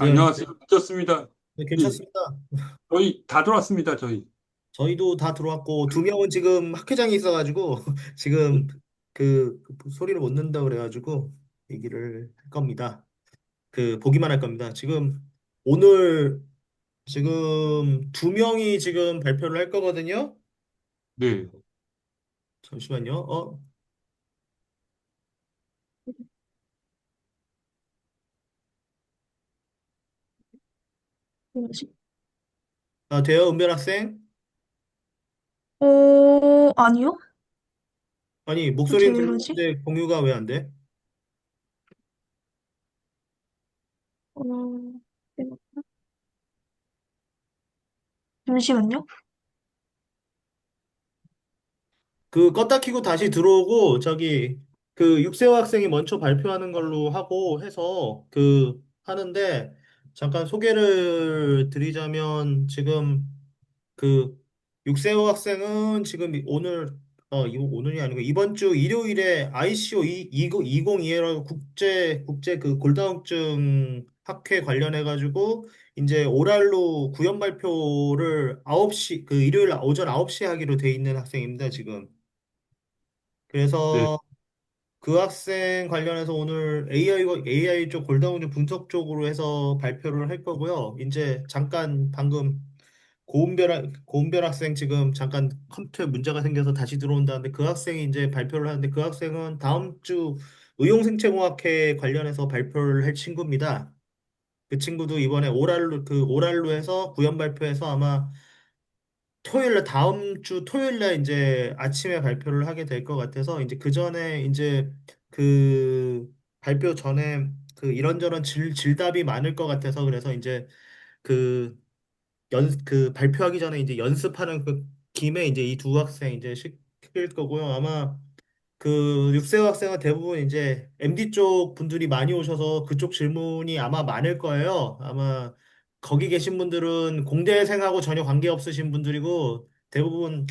네, 안녕하세요. 늦었습니다. 네, 예, 괜찮습니다. 저희 다 들어왔습니다. 저희. 저희도 다 들어왔고, 두 명은 지금 학회장에 있어가지고, 지금 그 소리를 못 낸다 그래가지고, 얘기를 할 겁니다. 보기만 할 겁니다. 오늘, 두 명이 지금 발표를 할 거거든요. 네, 잠시만요. 뭐지? 돼요, 은별 학생? 아니요? 아니, 어떻게 목소리는 이러지? 들리는데 공유가 왜 안 돼? 어, 잠시만요. 껐다 키고 다시 들어오고, 육세호 학생이 먼저 발표하는 걸로 하고 해서, 하는데, 잠깐 소개를 드리자면, 그, 육세호 학생은 이거 오늘이 아니고, 이번 주 일요일에 ICO 2022라고 국제 골다공증 학회 관련해가지고, 이제 오랄로 구현 발표를 9시, 일요일 오전 9시에 하기로 돼 있는 학생입니다, 지금. 네, 그래서 그 학생 관련해서 오늘 AI 쪽 골다공증 분석 쪽으로 해서 발표를 할 거고요. 이제 잠깐 방금 고은별 학생 지금 잠깐 컴퓨터에 문제가 생겨서 다시 들어온다는데 그 학생이 이제 발표를 하는데 그 학생은 다음 주 의용생체공학회 관련해서 발표를 할 친구입니다. 그 친구도 이번에 오랄로 해서 구현 발표해서 아마 다음 주 토요일 날 이제 아침에 발표를 하게 될 것 같아서 이제 그 전에 이제 그 발표 전에 이런저런 질답이 많을 것 같아서 그래서 이제 그 발표하기 전에 이제 연습하는 그 김에 이제 이 두 학생 이제 시킬 거고요. 아마 육세 학생은 대부분 이제 MD 쪽 분들이 많이 오셔서 그쪽 질문이 아마 많을 거예요. 아마 거기 계신 분들은 공대생하고 전혀 관계 없으신 분들이고 대부분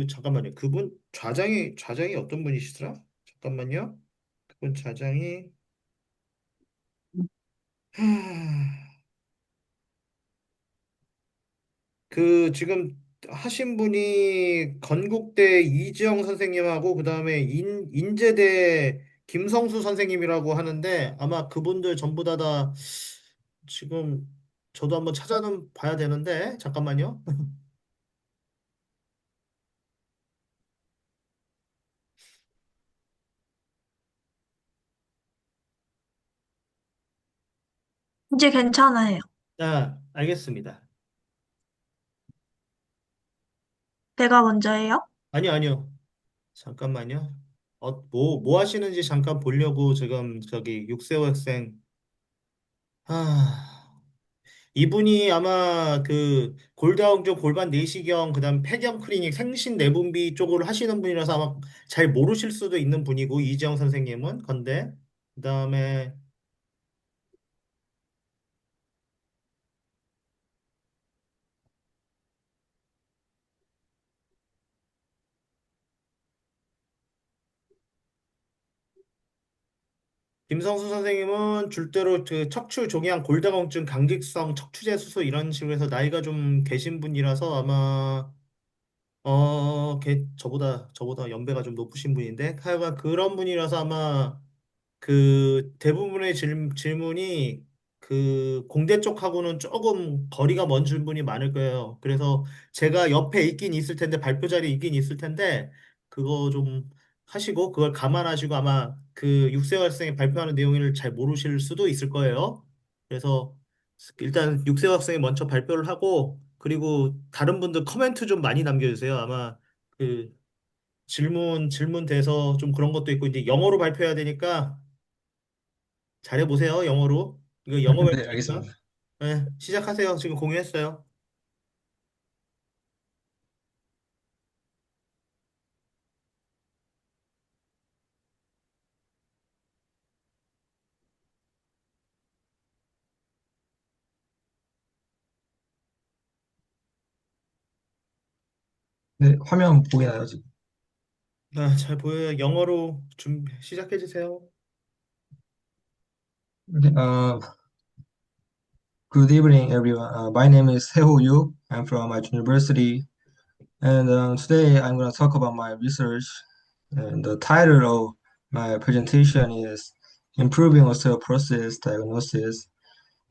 잠깐만요. 그분 좌장이 어떤 분이시더라? 잠깐만요. 그분 좌장이 지금 하신 분이 건국대 이지영 선생님하고 그다음에 인제대 김성수 선생님이라고 하는데 아마 그분들 전부 다 지금 저도 한번 찾아는 봐야 되는데 잠깐만요. 이제 괜찮아요. 아, 알겠습니다. 내가 먼저 해요? 아니요, 아니요. 잠깐만요. 뭐 하시는지 잠깐 보려고 지금 육세호 학생 아, 이분이 아마 골다공 쪽 골반 내시경 그다음 폐경 클리닉 생신 내분비 쪽으로 하시는 분이라서 아마 잘 모르실 수도 있는 분이고 이지영 선생님은 건데 그다음에 김성수 선생님은 줄대로 척추 종양 골다공증 강직성 척추재 수술 이런 식으로 해서 나이가 좀 계신 분이라서 아마 저보다 연배가 좀 높으신 분인데 하여간 그런 분이라서 아마 대부분의 질문이 공대 쪽하고는 조금 거리가 먼 질문이 많을 거예요. 그래서 제가 옆에 있긴 있을 텐데, 발표 자리에 있긴 있을 텐데, 그거 좀 하시고, 그걸 감안하시고 아마 육세 학생이 발표하는 내용을 잘 모르실 수도 있을 거예요. 그래서 일단 육세 학생이 먼저 발표를 하고, 그리고 다른 분들 코멘트 좀 많이 남겨주세요. 아마 그 질문 돼서 좀 그런 것도 있고, 이제 영어로 발표해야 되니까, 잘해보세요, 영어로. 이거 영어 네, 발표니까. 알겠습니다. 네, 시작하세요. 지금 공유했어요. 네, 화면 보이나요, 지금? 아, 잘 보여요. 영어로 시작해주세요. 네, Good evening, everyone. My name is Heo Yu. I'm from my university, and today I'm going to talk about my research. And the title of my presentation is Improving Osteoporosis Diagnosis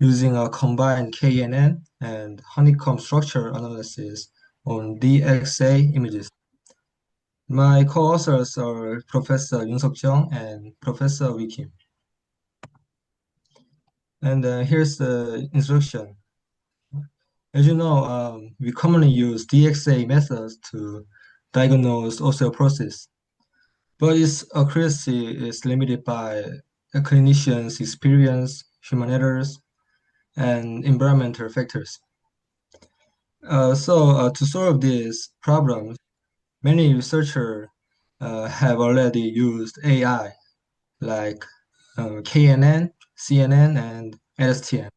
Using a Combined KNN and Honeycomb Structure Analysis on DXA Images. My co-authors are Professor Yoon-Suk Jeong and Professor Wee Kim. And here's the introduction. As you know, we commonly use DXA methods to diagnose osteoporosis, but its accuracy is limited by a clinician's experience, human errors, and environmental factors. To solve these problems, many researchers have already used AI, like KNN, CNN, and LSTM.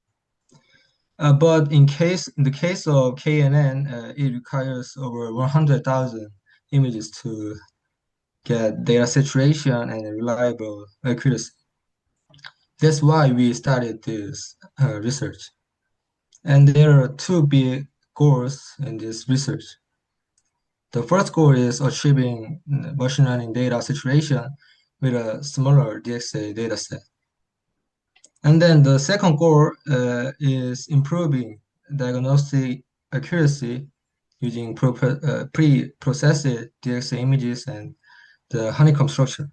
But in the case of KNN, it requires over 100,000 images to get data saturation and reliable accuracy. That's why we started this research. And there are two big goals in this research. The first goal is achieving machine learning data saturation with a smaller DXA dataset. And then the second goal is improving diagnostic accuracy using pre-processed DXA images and the honeycomb structure.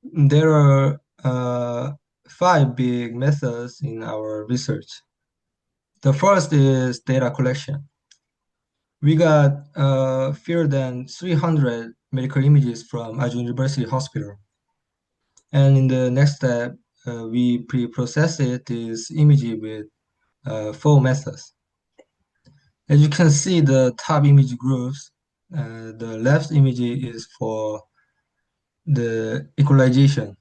There are five big methods in our research. The first is data collection. We got fewer than 300 medical images from Ajun University Hospital. And in the next step, we pre-process this image with four methods. As you can see, the top image groups, the left image is for the equalization.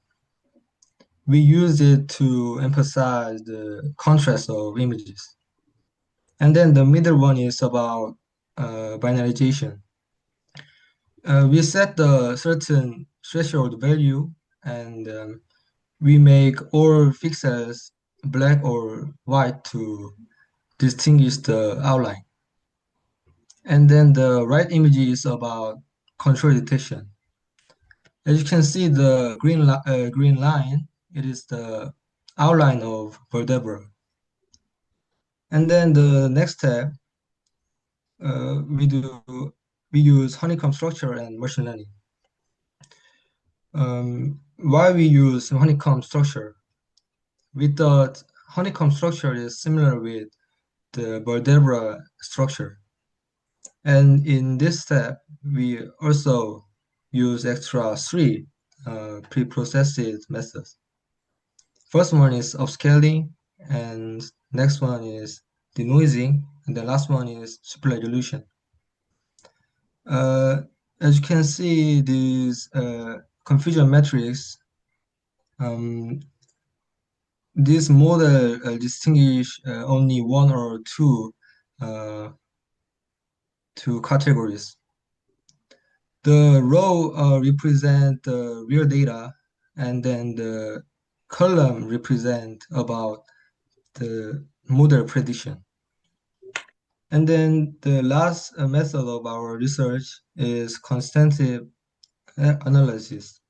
We use it to emphasize the contrast of images. And then the middle one is about binarization. We set the certain threshold value and we make all pixels black or white to distinguish the outline. And then the right image is about control detection. As you can see, the green line, it is the outline of vertebra. And then the next step, we use honeycomb structure and machine learning. Why we use honeycomb structure? We thought honeycomb structure is similar with the vertebra structure. And in this step, we also use extra three pre-processed methods. First one is upscaling, and next one is denoising, and the last one is super resolution. As you can see, these confusion matrix, this model distinguish only one or two categories. The row represent the real data, and then the column represent about the model prediction. And then the last method of our research is quantitative analysis.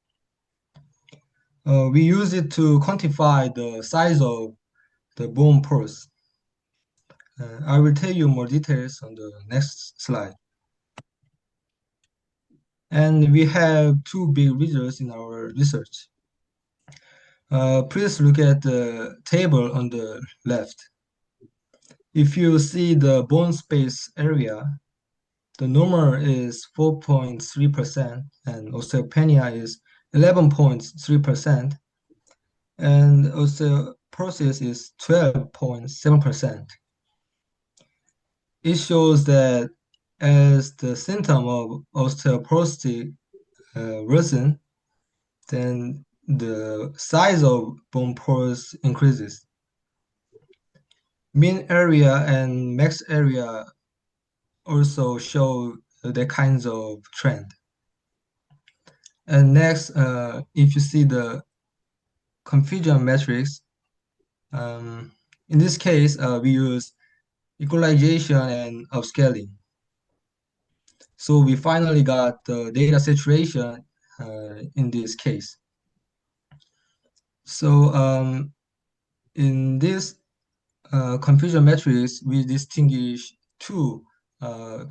We use it to quantify the size of the bone pores. I will tell you more details on the next slide. And we have two big results in our research. Please look at the table on the left. If you see the bone space area, the normal is 4.3% and osteopenia is 11.3%, and osteoporosis is 12.7%. It shows that as the symptom of osteoporosis worsen, then the size of bone pores increases. Mean area and max area also show that kinds of trend. And next, if you see the confusion matrix, In this case, we use equalization and upscaling. So we finally got the data saturation in this case. So in this confusion matrix, we distinguish two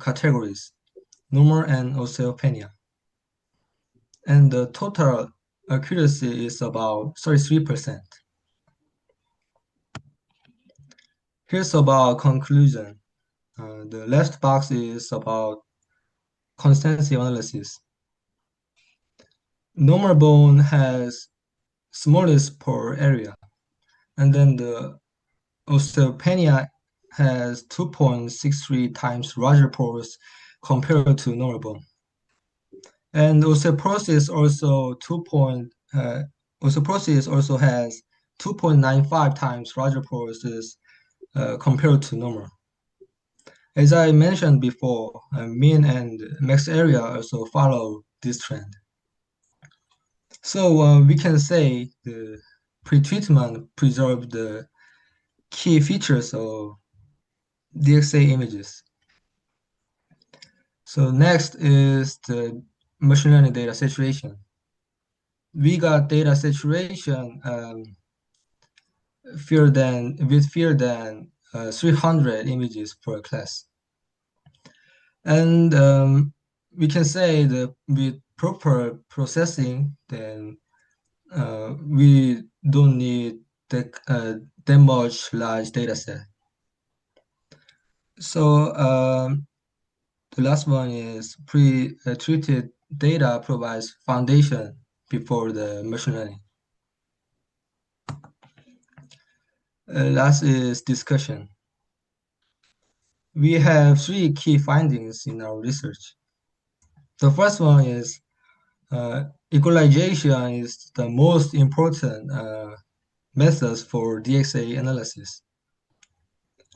categories, normal and osteopenia. And the total accuracy is about 33%. Here's about conclusion. The left box is about consistency analysis. Normal bone has smallest pore area, and then the osteopenia has 2.63 times larger pores compared to normal bone. And osteoporosis also has 2.95 times larger pores compared to normal. As I mentioned before, mean and max area also follow this trend. So we can say the pretreatment preserved the key features of DXA images. So next is the machine learning data saturation. We got data saturation fewer than 300 images per class. And we can say that with proper processing, then we don't need that much large data set. So the last one is pre-treated data provides foundation before the machine learning. Last is discussion. We have three key findings in our research. The first one is equalization is the most important method for DXA analysis.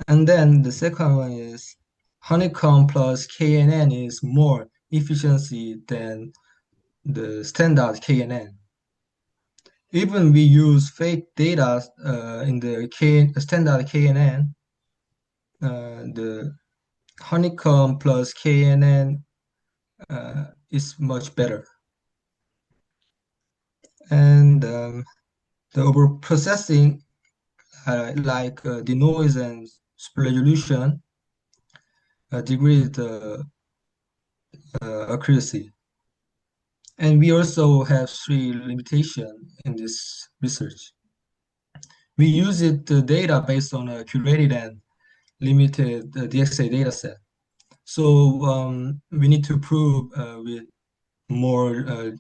And then the second one is honeycomb plus KNN is more efficiency than the standard KNN. Even we use fake data in the standard KNN, the honeycomb plus KNN is much better. And the overprocessing, like denoise and super resolution, degrade the accuracy. And we also have three limitations in this research. We use the data based on a curated and limited DXA data set. So we need to prove with more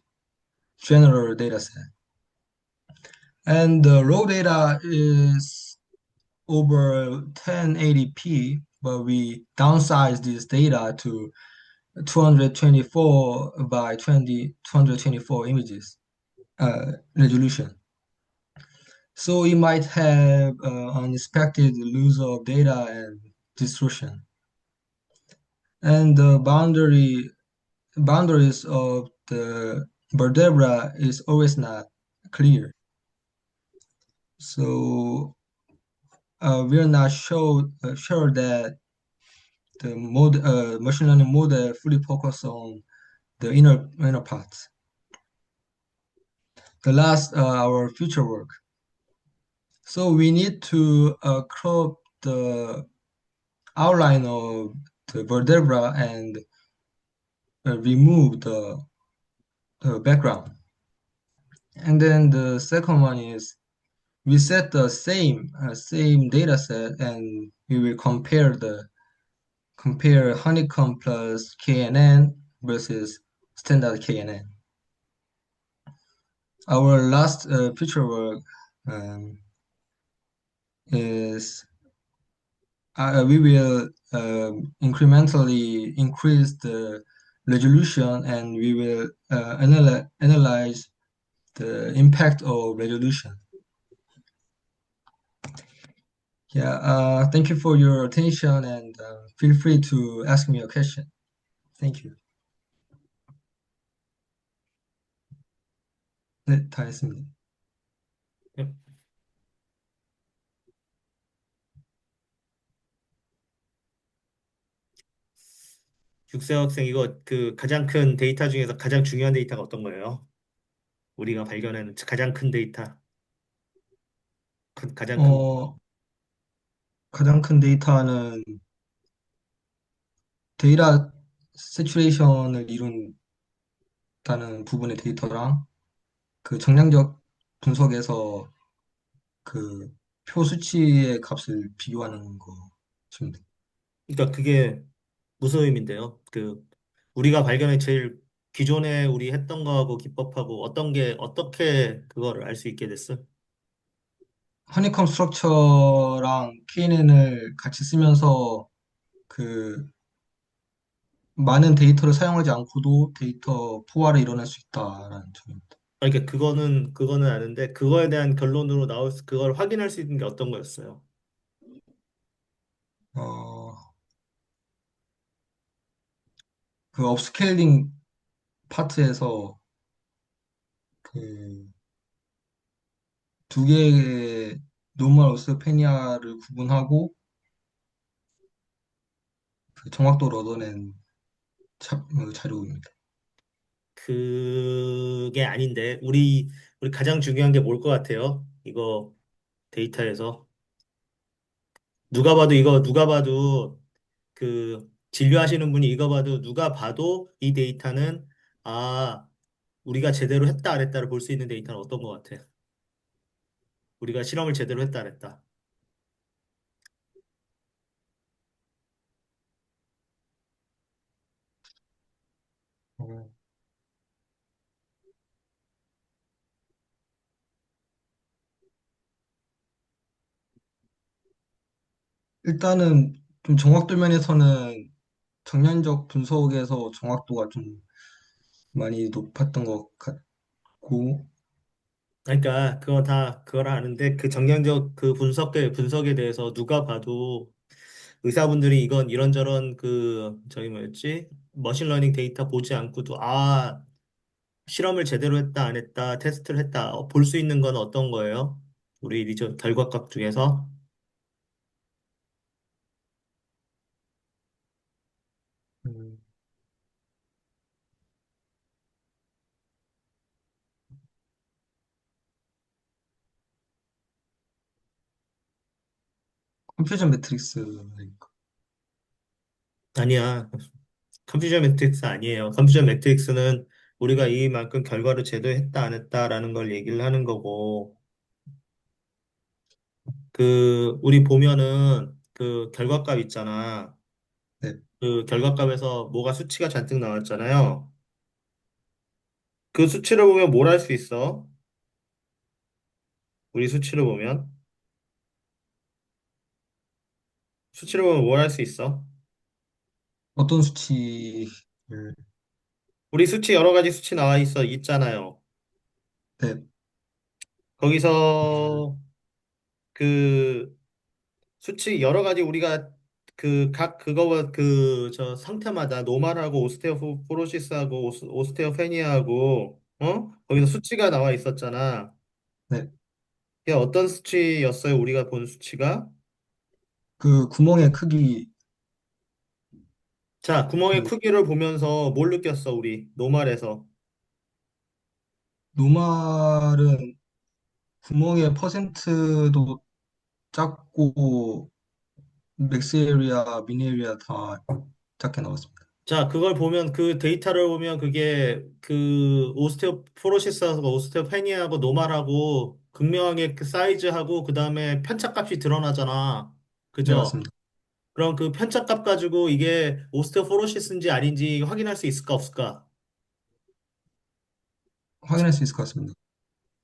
general data set. And the raw data is over 1080p, but we downsize this data to 224 by 224 images resolution. So it might have unexpected loss of data and distortion. And the boundaries of the vertebra is always not clear. So we are not sure that the machine learning model fully focus on the inner parts. The last, our future work. So we need to crop the outline of the vertebra and remove the background. And then the second one is we set the same data set and we will compare honeycomb plus KNN versus standard KNN. Our last future work is we will incrementally increase the resolution and we will analyze the impact of resolution. Yeah, thank you for your attention and feel free to ask me a question. Thank you. 네, 다 했습니다. 네. 육세 학생 이거 그 가장 큰 데이터 중에서 가장 중요한 데이터가 어떤 거예요? 우리가 발견하는 가장 큰 데이터, 가장 큰 어, 가장 큰 데이터는 데이터 세츄레이션을 이룬다는 부분의 데이터랑 그 정량적 분석에서 그 표 수치의 값을 비교하는 것입니다. 그러니까 그게 무슨 의미인데요? 그 우리가 발견한 제일 기존에 우리 했던 거하고 기법하고 어떤 게 어떻게 그거를 알 수 있게 됐어? 허니컴 스트럭처랑 KNN을 같이 쓰면서 그 많은 데이터를 사용하지 않고도 데이터 포화를 이뤄낼 수 있다라는 점입니다. 아니, 그러니까 그거는 아는데 그거에 대한 결론으로 나올 그걸 확인할 수 있는 게 어떤 거였어요? 어, 그 업스케일링 파트에서 그 두 개의 노멀 오스페니아를 구분하고 그 정확도를 얻어낸 자료입니다. 그게 아닌데 우리 가장 중요한 게 뭘 것 같아요? 이거 데이터에서 누가 봐도 그 진료하시는 분이 이거 봐도 누가 봐도 이 데이터는 아 우리가 제대로 했다 안 했다를 볼 수 있는 데이터는 어떤 것 같아? 우리가 실험을 제대로 했다 안 했다. 어, 일단은 좀 정확도 면에서는 정량적 분석에서 정확도가 좀 많이 높았던 것 같고, 그러니까 그거 다 그걸 아는데 그 정량적 그 분석에 대해서 누가 봐도 의사분들이 이건 이런저런 그 저기 뭐였지? 머신러닝 데이터 보지 않고도 아 실험을 제대로 했다 안 했다 테스트를 했다 볼 수 있는 건 어떤 거예요? 우리 리저 결과값 중에서 음, 컴퓨전 매트릭스, 아니야. 컴퓨저 매트릭스 아니에요. 컴퓨저 매트릭스는 우리가 이만큼 결과를 제대로 했다 안 했다라는 걸 얘기를 하는 거고 그 우리 보면은 그 결과값 있잖아. 네, 그 결과값에서 뭐가 수치가 잔뜩 나왔잖아요. 그 수치를 보면 뭘 할 수 있어? 우리 수치를 보면 뭘 할 수 있어? 어떤 수치를, 우리 수치 여러 가지 수치 나와 있잖아요. 네, 음, 거기서 그 수치 여러 가지 우리가 그 각 그거 그 저 상태마다 노말하고 오스테오포로시스하고 오스테오페니아하고 거기서 수치가 나와 있었잖아. 네, 이게 어떤 수치였어요? 우리가 본 수치가? 그 구멍의 크기, 자, 구멍의 그 크기를 보면서 뭘 느꼈어, 우리? 노말에서. 노말은 구멍의 퍼센트도 작고 맥스 에리아, 미니 에리아 다 작게 나왔습니다. 자, 그걸 보면 그 데이터를 보면 그게 그 오스테오포로시스하고 오스테오페니아하고 노말하고 극명하게 그 사이즈하고 그다음에 편차값이 드러나잖아. 네, 그죠? 맞습니다. 그럼 그 편차값 가지고 이게 오스테오포로시스인지 아닌지 확인할 수 있을까 없을까? 확인할 수 있을 것 같습니다.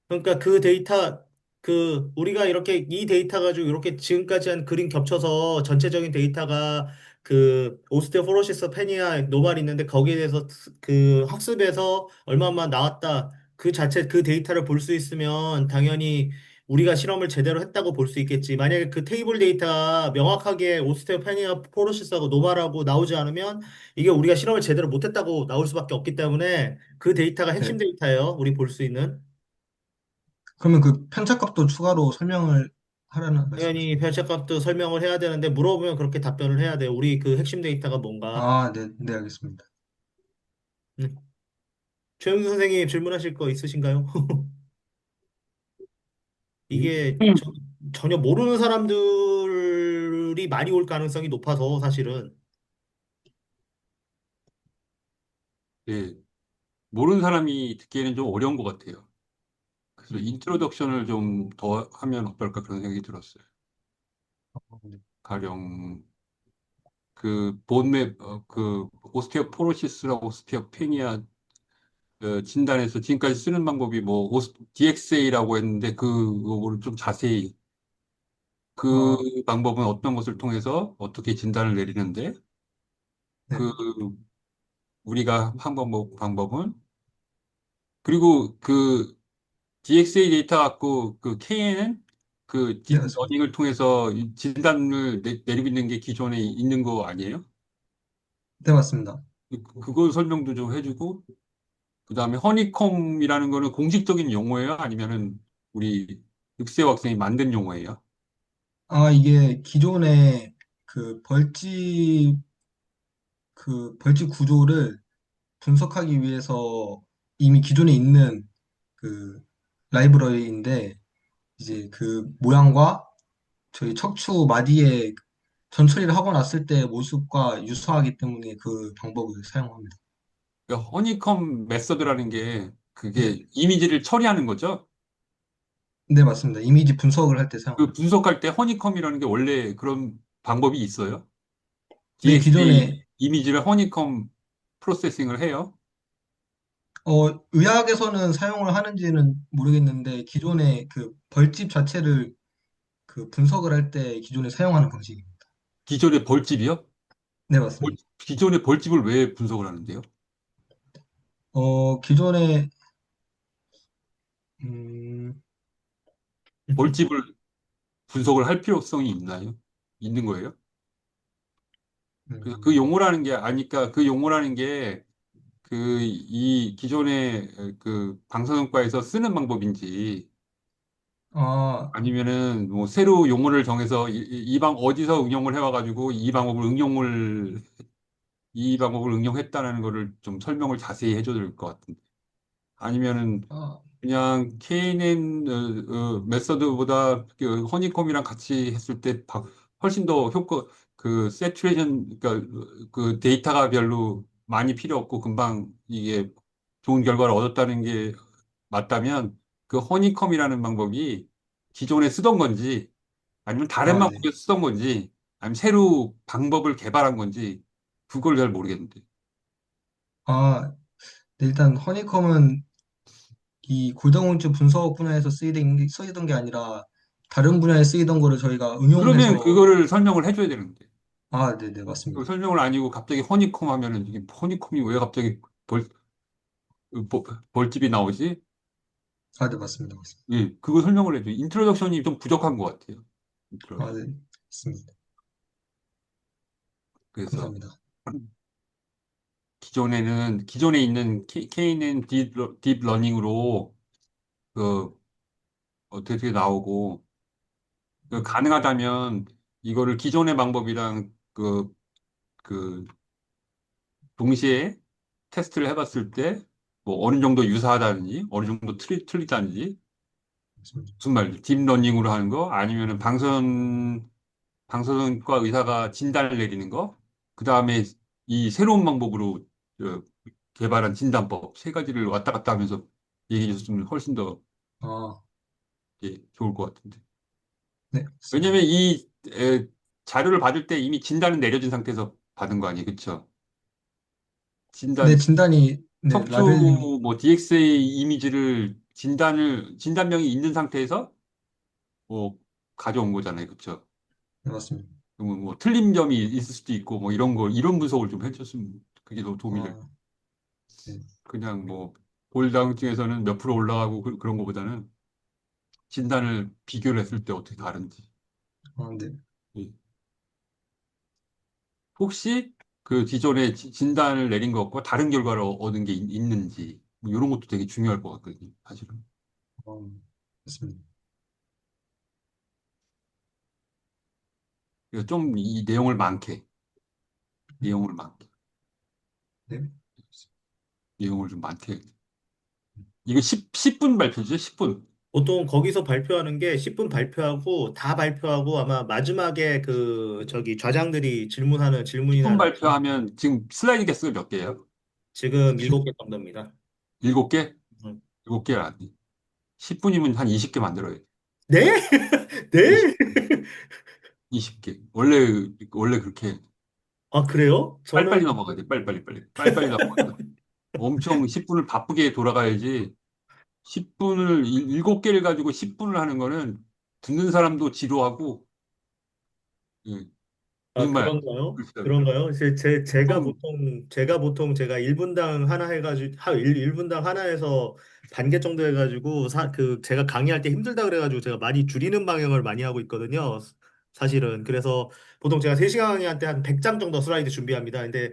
그러니까 그 데이터 그 우리가 이렇게 이 데이터 가지고 이렇게 지금까지 한 그림 겹쳐서 전체적인 데이터가 그 오스테오포로시스 페니아 노말이 있는데 거기에 대해서 그 학습에서 얼마만 나왔다 그 자체 그 데이터를 볼 수 있으면 당연히 우리가 실험을 제대로 했다고 볼 수 있겠지. 만약에 그 테이블 데이터가 명확하게 오스테오페니아 포로시스하고 노말하고 나오지 않으면 이게 우리가 실험을 제대로 못했다고 나올 수밖에 없기 때문에 그 데이터가 핵심 네. 데이터예요. 우리 볼 수 있는. 그러면 그 편차값도 추가로 설명을 하라는 당연히 말씀이십니까? 편차값도 설명을 해야 되는데 물어보면 그렇게 답변을 해야 돼요. 우리 그 핵심 데이터가 뭔가. 아, 네, 네, 알겠습니다. 음. 최영수 선생님 질문하실 거 있으신가요? 이게 음. 전혀 모르는 사람들이 많이 올 가능성이 높아서 사실은. 네. 모르는 사람이 듣기에는 좀 어려운 것 같아요. 그래서 인트로덕션을 좀 더 하면 어떨까 그런 생각이 들었어요. 네. 가령 그 본맵 그 오스테오포로시스라고 오스테오페니아 진단에서 지금까지 쓰는 방법이 뭐 DXA라고 했는데 그거를 좀 자세히 그 아, 방법은 어떤 것을 통해서 어떻게 진단을 내리는데 네, 그 우리가 한 방법은 그리고 그 DXA 데이터 갖고 그 KN은 그 네, 맞습니다. 딥러닝을 통해서 이 진단을 내리고 있는 게 기존에 있는 거 아니에요? 네, 맞습니다. 그거 설명도 좀 해주고 그다음에 허니콤이라는 거는 공식적인 용어예요? 아니면은 우리 육세호 학생이 만든 용어예요? 아, 이게 기존의 그 벌집, 그 벌집 구조를 분석하기 위해서 이미 기존에 있는 그 라이브러리인데, 이제 그 모양과 저희 척추 마디에 전처리를 하고 났을 때 모습과 유사하기 때문에 그 방법을 사용합니다. 그러니까 허니콤 메서드라는 게 네, 그게 이미지를 처리하는 거죠? 네, 맞습니다. 이미지 분석을 할 때 그 사용합니다. 분석할 때 허니콤이라는 게 원래 그런 방법이 있어요? 네, DXA 기존에 이미지를 허니콤 프로세싱을 해요? 의학에서는 사용을 하는지는 모르겠는데 기존에 그 벌집 자체를 그 분석을 할 때 기존에 사용하는 방식입니다. 기존의 벌집이요? 네, 맞습니다. 기존의 벌집을 왜 분석을 하는데요? 기존에 음, 벌집을 분석을 할 필요성이 있나요? 있는 거예요? 그래서 그 음, 용어라는 게 아니까 그 용어라는 게 그 이 기존의 그 방사선과에서 쓰는 방법인지 아, 아니면은 뭐 새로 용어를 정해서 이 방 어디서 응용을 해와가지고 이 방법을 응용했다는 거를 좀 설명을 자세히 해줘야 될 것 같은데 아니면은 아, 그냥 KNN 메서드보다 그 허니콤이랑 같이 했을 때 훨씬 더 그 세츄레이션 그러니까 그 데이터가 별로 많이 필요 없고 금방 이게 좋은 결과를 얻었다는 게 맞다면 그 허니콤이라는 방법이 기존에 쓰던 건지 아니면 다른 네. 방법을 쓰던 건지 아니면 새로 방법을 개발한 건지 그걸 잘 모르겠는데 아, 네, 일단 허니컴은 이 골다공증 분석 분야에서 쓰이던 게 아니라 다른 분야에 쓰이던 거를 저희가 응용을 그러면 해서 그거를 설명을 해줘야 되는데 네, 네, 그 맞습니다. 설명을 아니고 갑자기 허니콤 하면은 이게 허니콤이 왜 갑자기 벌, 벌, 벌집이 나오지? 네, 맞습니다. 맞습니다. 예, 그거 설명을 해줘. 인트로덕션이 좀 부족한 것 같아요. 인트로덕션. 네, 맞습니다. 그래서 감사합니다. 기존에 있는 K는 딥러닝으로 그 어떻게 나오고 그 음, 가능하다면 이거를 기존의 방법이랑 그 동시에 테스트를 해봤을 때 뭐 어느 정도 유사하다든지 어느 정도 틀리다든지 맞습니다. 무슨 말이지? 딥러닝으로 하는 거 아니면은 방사선과 의사가 진단을 내리는 거, 그 다음에 이 새로운 방법으로 어, 개발한 진단법 세 가지를 왔다 갔다 하면서 얘기해 줬으면 훨씬 더 아, 좋을 것 같은데. 네, 왜냐면 맞습니다. 이 자료를 받을 때 이미 진단은 내려진 상태에서 받은 거 아니에요, 그렇죠? 네, 진단 진단이, 네, 척추 라벨링, 뭐 DXA 이미지를 진단명이 있는 상태에서 뭐 가져온 거잖아요, 그렇죠? 네, 맞습니다. 그러면 뭐 틀린 점이 있을 수도 있고 뭐 이런 분석을 좀 해줬으면 그게 더 도움이 될. 아, 네, 그냥 뭐 골다공증에서는 몇 프로 올라가고 그런 거보다는 진단을 비교를 했을 때 어떻게 다른지. 네. 예. 혹시 그 기존에 진단을 내린 것과 다른 결과를 얻은 게 있는지 뭐 이런 것도 되게 중요할 것 같거든요, 사실은. 어, 맞습니다. 그래서 좀 이 내용을 많게, 네. 내용을 좀 많게. 이거 10분 발표죠, 10분. 보통 거기서 발표하는 게 10분 발표하고 다 발표하고 아마 마지막에 그 저기 좌장들이 질문하는 10분 질문이나 발표하면 지금 슬라이드 개수가 몇 개예요? 지금 7개 정도입니다. 7개? 음. 7개 아니. 10분이면 한 20개 만들어야 돼. 네? 네? 20, 20개. 원래 그렇게 해. 아, 그래요? 저는 빨리빨리 넘어가야 돼. 빨리빨리 넘어가서. 엄청 10분을 바쁘게 돌아가야지. 10분을, 7개를 가지고 10분을 하는 거는 듣는 사람도 지루하고, 예, 아, 무슨 말, 그런가요? 글쎄요. 그런가요? 좀, 제가 보통 제가 1분당 하나 해가지고, 1분당 하나 해서 반 개 정도 해가지고, 제가 강의할 때 힘들다 그래가지고 제가 많이 줄이는 방향을 많이 하고 있거든요. 사실은. 그래서 보통 제가 3시간 강의할 때 한 100장 정도 슬라이드 준비합니다. 근데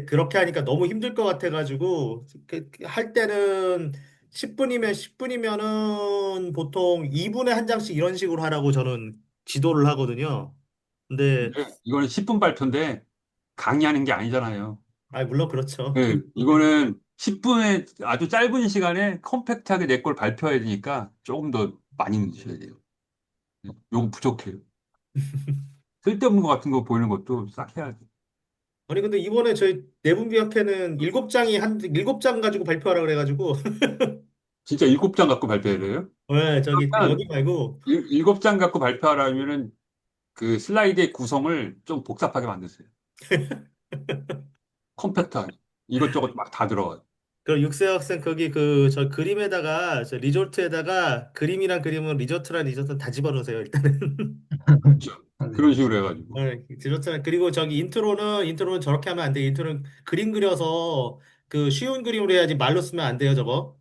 그렇게 하니까 너무 힘들 것 같아가지고, 할 때는 10분이면은 보통 2분에 한 장씩 이런 식으로 하라고 저는 지도를 하거든요. 근데 근데 이거는 10분 발표인데 강의하는 게 아니잖아요. 물론 그렇죠. 예, 이거는 10분에 아주 짧은 시간에 컴팩트하게 내 걸 발표해야 되니까 조금 더 많이 넣으셔야 돼요. 예, 요거 부족해요. 쓸데없는 것 같은 거 보이는 것도 싹 해야 돼. 아니, 근데 이번에 저희 내분비학회는 7장 가지고 발표하라 그래가지고, 진짜 7장 갖고 발표해야 돼요? 네, 저기, 여기 그러면 말고, 7장 갖고 발표하려면은 그 슬라이드의 구성을 좀 복잡하게 만드세요. 컴팩트하게. 이것저것 막 다 들어가요. 그 육세 학생 거기 저 그림에다가, 저 리조트에다가 그림이랑 그림은 리조트랑 리조트 다 집어넣으세요, 일단은. 그렇죠. 아, 네. 그런 식으로 해가지고. 네, 리조트랑, 그리고 저기 인트로는 저렇게 하면 안 돼. 인트로는 그림 그려서 그 쉬운 그림으로 해야지 말로 쓰면 안 돼요, 저거.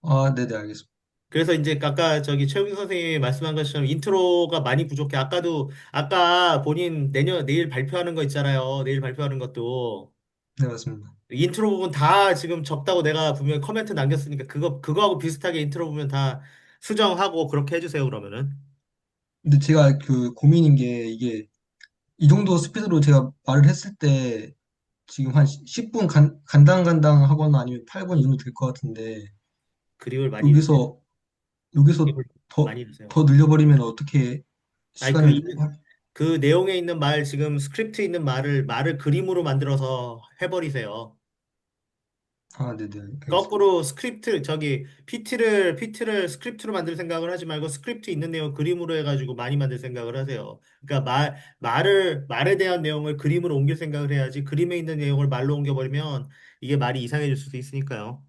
아, 네네, 알겠습니다. 그래서 이제 아까 저기 최영준 선생님이 말씀한 것처럼 인트로가 많이 부족해. 아까 본인 내일 발표하는 거 있잖아요. 내일 발표하는 것도. 네, 맞습니다. 인트로 부분 다 지금 적다고 내가 분명히 코멘트 남겼으니까 그거하고 비슷하게 인트로 부분 다 수정하고 그렇게 해주세요, 그러면은. 근데 제가 그 고민인 게 이게 이 정도 스피드로 제가 말을 했을 때 지금 한 10분 간당간당 하거나 아니면 8분 이 정도 될 것 같은데 그림을 많이 넣으세요. 여기서 여기서 그림을 더, 많이 넣으세요. 더 늘려버리면 어떻게 아니, 시간을 그 내용에 있는 말, 지금 스크립트에 있는 말을 그림으로 만들어서 해버리세요. 아, 네네, 알겠습니다. 거꾸로 PT를 스크립트로 만들 생각을 하지 말고 스크립트 있는 내용 그림으로 해가지고 많이 만들 생각을 하세요. 그러니까 말에 대한 내용을 그림으로 옮길 생각을 해야지 그림에 있는 내용을 말로 옮겨버리면 이게 말이 이상해질 수도 있으니까요.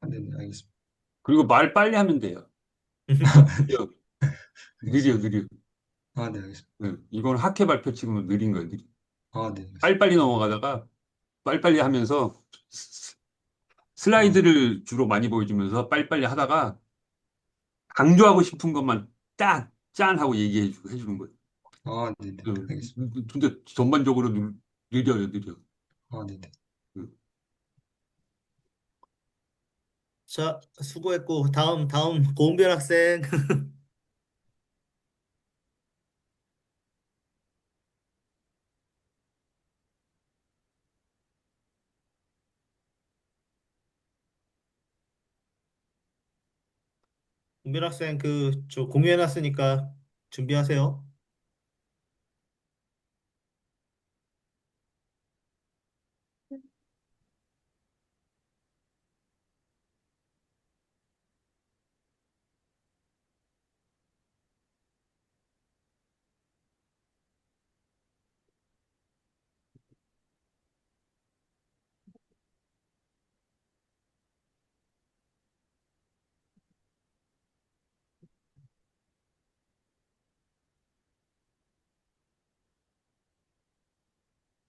아, 네네, 알겠습니다. 그리고 말 빨리 하면 돼요. 느려, 알겠습니다. 느려. 아, 네, 알겠습니다. 네, 이건 학회 발표 치고는 느린 거예요, 느리. 아, 네, 알겠습니다. 빨리빨리 넘어가다가 빨리빨리 하면서 아, 슬라이드를 주로 많이 보여주면서 빨리빨리 하다가 강조하고 싶은 것만 짠 하고 해주는 거예요. 아, 네네, 그, 알겠습니다. 근데 전반적으로 느려요, 느려. 아, 네네. 그, 자, 수고했고 다음 고은별 학생. 고은별 학생 저 공유해놨으니까 준비하세요.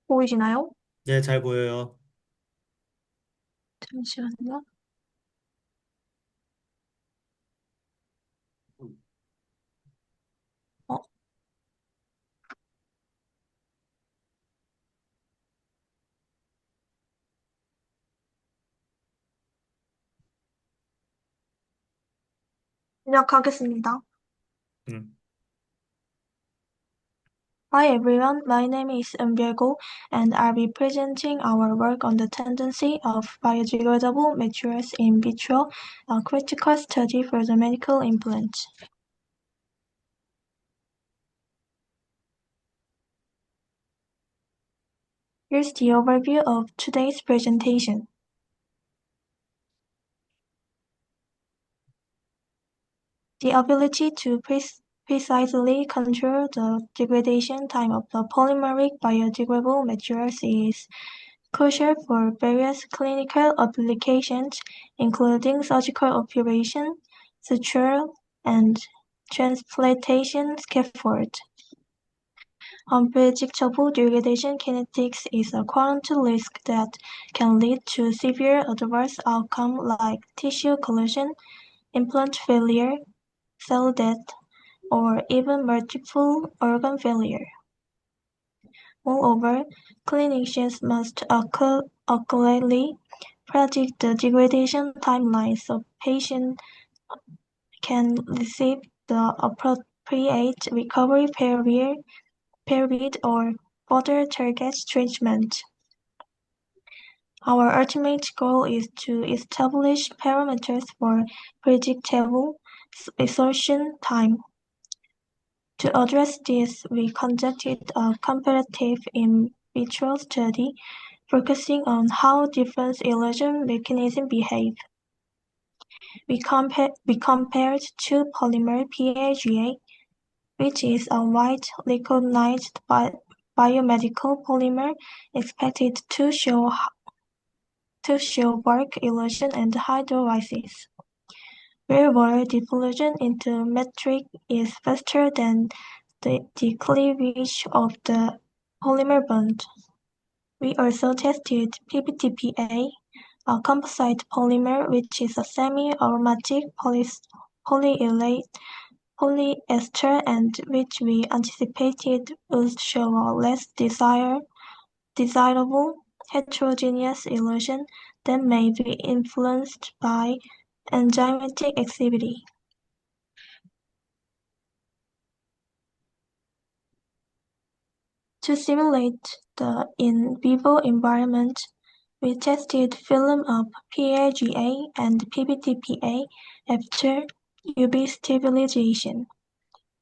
보이시나요? 네, 잘 보여요. 잠시만요. 어, 시작하겠습니다. 음. Hi everyone, my name is Diego, and I'll be presenting our work on the tendency of biodegradable materials in vitro, a critical study for the medical implant. Here's the overview of today's presentation. The ability to precisely control the degradation time of the polymeric biodegradable materials is crucial for various clinical applications, including surgical operation, suture, and transplantation scaffold. Unpredictable degradation kinetics is a quantum risk that can lead to severe adverse outcomes like tissue collision, implant failure, cell death, or even multiple organ failure. Moreover, clinicians must accurately predict the degradation timeline so patients can receive the appropriate recovery period or further target treatment. Our ultimate goal is to establish parameters for predictable resolution time. To address this, we conducted a comparative in vitro study focusing on how different erosion mechanisms behave. We compared two polymer PAGA, which is a widely recognized biomedical polymer expected to show bulk erosion and hydrolysis. Real-world diffusion into matrix is faster than the cleavage of the polymer bond. We also tested PBTPA, a composite polymer which is a semi-aromatic polyester and which we anticipated would show a less desirable heterogeneous erosion that may be influenced by enzymatic activity. To simulate the in vivo environment, we tested film of PAGA and PBTPA after UV stabilization.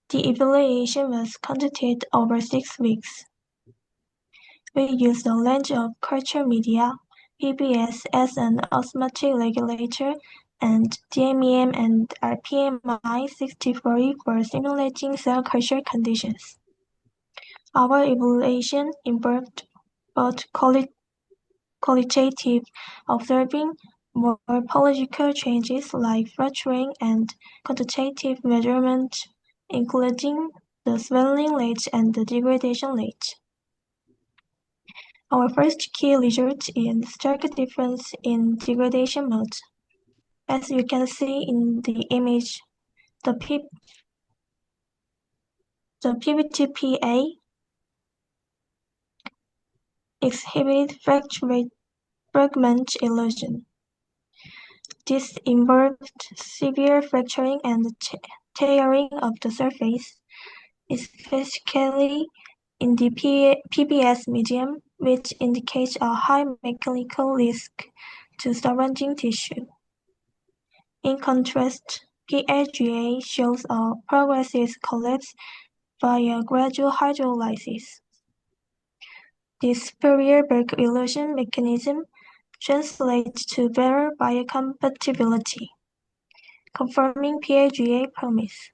The evaluation was conducted over 6 weeks. We used a range of culture media, PBS as an osmotic regulator, and DMEM and RPMI-6040 for simulating cell culture conditions. Our evaluation involved both qualitative observing morphological changes like fracturing and quantitative measurement, including the swelling rate and the degradation rate. Our first key result is stark difference in degradation mode. As you can see in the image, the PBTPA exhibit fragment erosion. This involved severe fracturing and tearing of the surface, especially in the PBS medium, which indicates a high mechanical risk to surrounding tissue. In contrast, PAGA shows a progressive collapse via gradual hydrolysis. This superior bulk erosion mechanism translates to better biocompatibility, confirming PAGA promise.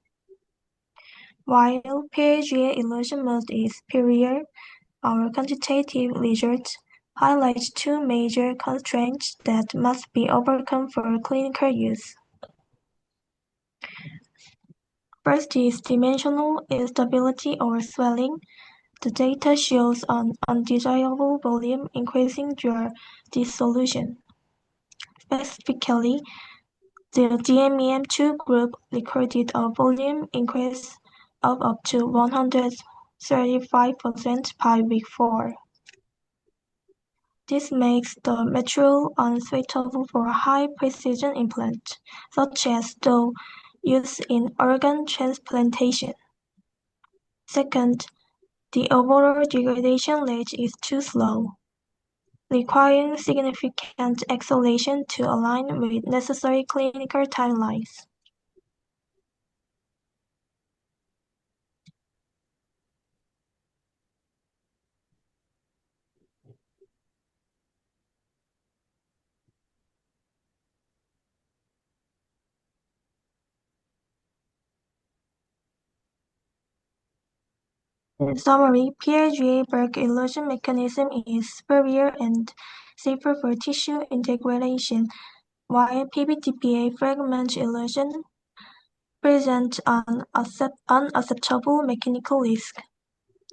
While PAGA erosion mode is superior, our quantitative results highlight two major constraints that must be overcome for clinical use. First is dimensional instability or swelling. The data shows an undesirable volume increasing during dissolution. Specifically, the DMEM2 group recorded a volume increase of up to 135% by week 4. This makes the material unsuitable for high-precision implants, such as those used in organ transplantation. Second, the overall degradation rate is too slow, requiring significant acceleration to align with necessary clinical timelines. In summary, PLGA bulk erosion mechanism is superior and safer for tissue integration, while PBTPA fragment erosion presents an unacceptable mechanical risk.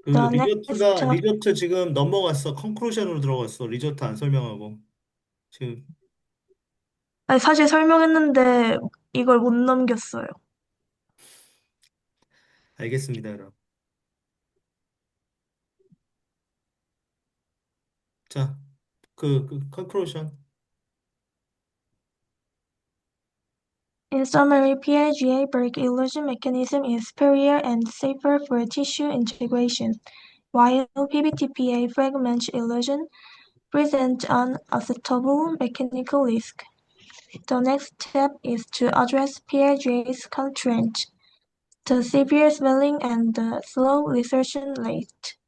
그 The next step, 리조트 지금 넘어갔어. 컨클루션으로 들어갔어. 리조트 안 설명하고. 지금, 아니, 사실 설명했는데 이걸 못 넘겼어요. 알겠습니다, 그럼. 자, 컨클루션. In summary, PLGA bulk erosion mechanism is superior and safer for tissue integration, while PBTPA fragment erosion presents an acceptable mechanical risk. The next step is to address PLGA's constraint, the severe swelling and the slow resorption rate.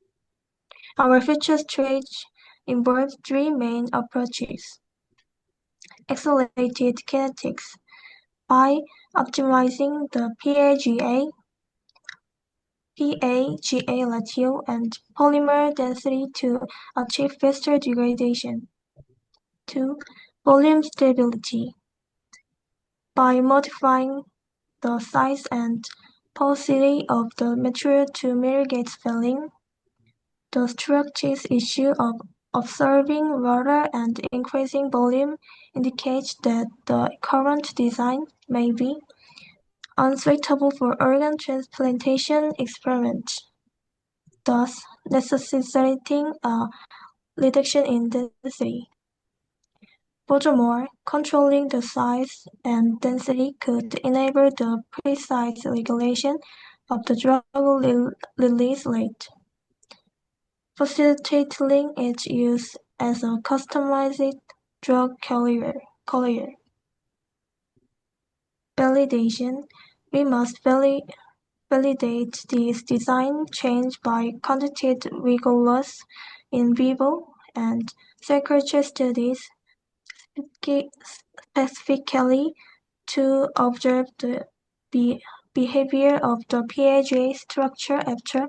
Our future stage involves three main approaches: accelerated kinetics by optimizing the PA-GA ratio and polymer density to achieve faster degradation. 2. Volume stability by modifying the size and porosity of the material to mitigate swelling. The structure's issue of absorbing water and increasing volume indicates that the current design may be unsuitable for organ transplantation experiments, thus necessitating a reduction in density. Furthermore, controlling the size and density could enable the precise regulation of the drug release rate, facilitating its use as a customized drug carrier. Validation: we must validate this design change by conducted rigorous in vivo and cell culture studies, specifically to observe the behavior of the PAGA structure after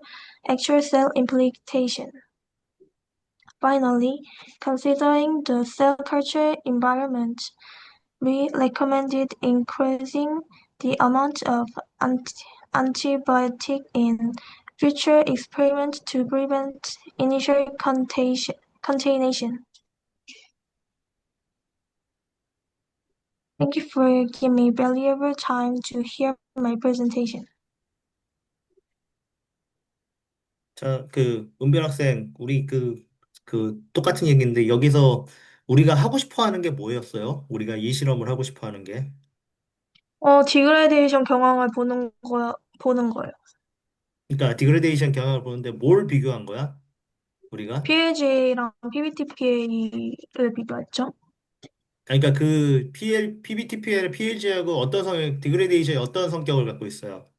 actual cell implantation. Finally, considering the cell culture environment, we recommended increasing the amount of antibiotic in future experiments to prevent initial contamination. Thank you for giving me valuable time to hear my presentation. 자, 은별 학생, 우리 똑같은 얘기인데, 여기서 우리가 하고 싶어 하는 게 뭐였어요? 우리가 이 실험을 하고 싶어 하는 게. 디그레데이션 경황을 보는 거예요. 그러니까, 디그레데이션 경향을 보는데 뭘 비교한 거야? 우리가? PAG랑 PBTPA를 비교했죠. 그러니까 PBTPL, PLG하고 디그레데이션이 어떤 성격을 갖고 있어요?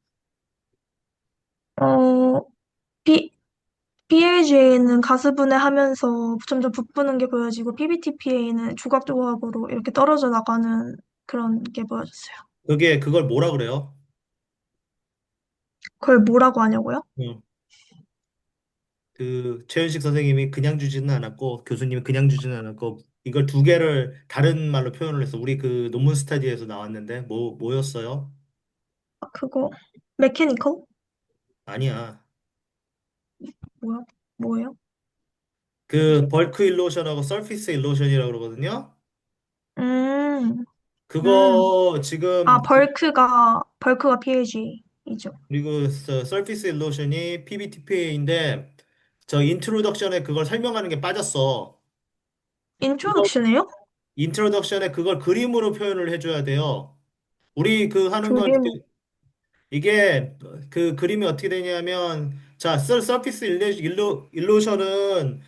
어, PLGA는 가스분해하면서 점점 부푸는 게 보여지고 PBTPA는 조각조각으로 이렇게 떨어져 나가는 그런 게 보여졌어요. 그걸 뭐라 그래요? 그걸 뭐라고 하냐고요? 응. 최윤식 선생님이 그냥 주지는 않았고, 교수님이 그냥 주지는 않았고, 이걸 두 개를 다른 말로 표현을 했어. 우리 논문 스터디에서 나왔는데, 뭐였어요? 그거 메케니컬? 아니야. 뭐야? 뭐예요? 벌크 일로션하고 서피스 일로션이라고 그러거든요. 음, 음. 그거 지금, 벌크가 PLG이죠. 그리고 서피스 일로션이 PBTPA인데, 저 인트로덕션에 그걸 설명하는 게 빠졌어. 그거 인트로덕션이에요? 인트로덕션에 그걸 그림으로 표현을 해줘야 돼요. 우리 하는 건 그림, 이게 그 그림이 어떻게 되냐면 자, 서피스 일루션은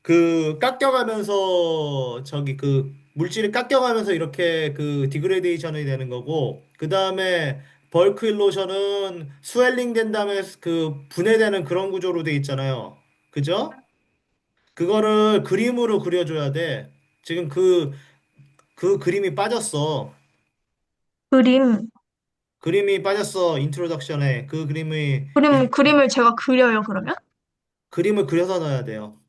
그 깎여가면서 저기 그 물질이 깎여가면서 이렇게 그 디그레데이션이 되는 거고 그 다음에 벌크 일루션은 스웰링 된 다음에 그 분해되는 그런 구조로 돼 있잖아요. 그죠? 그거를 그림으로 그려줘야 돼. 지금 그 그림이 빠졌어. 그림. 그림이 빠졌어. 인트로덕션에 그 그림이 그림을 제가 그려요, 그러면? 그림을 그려서 넣어야 돼요.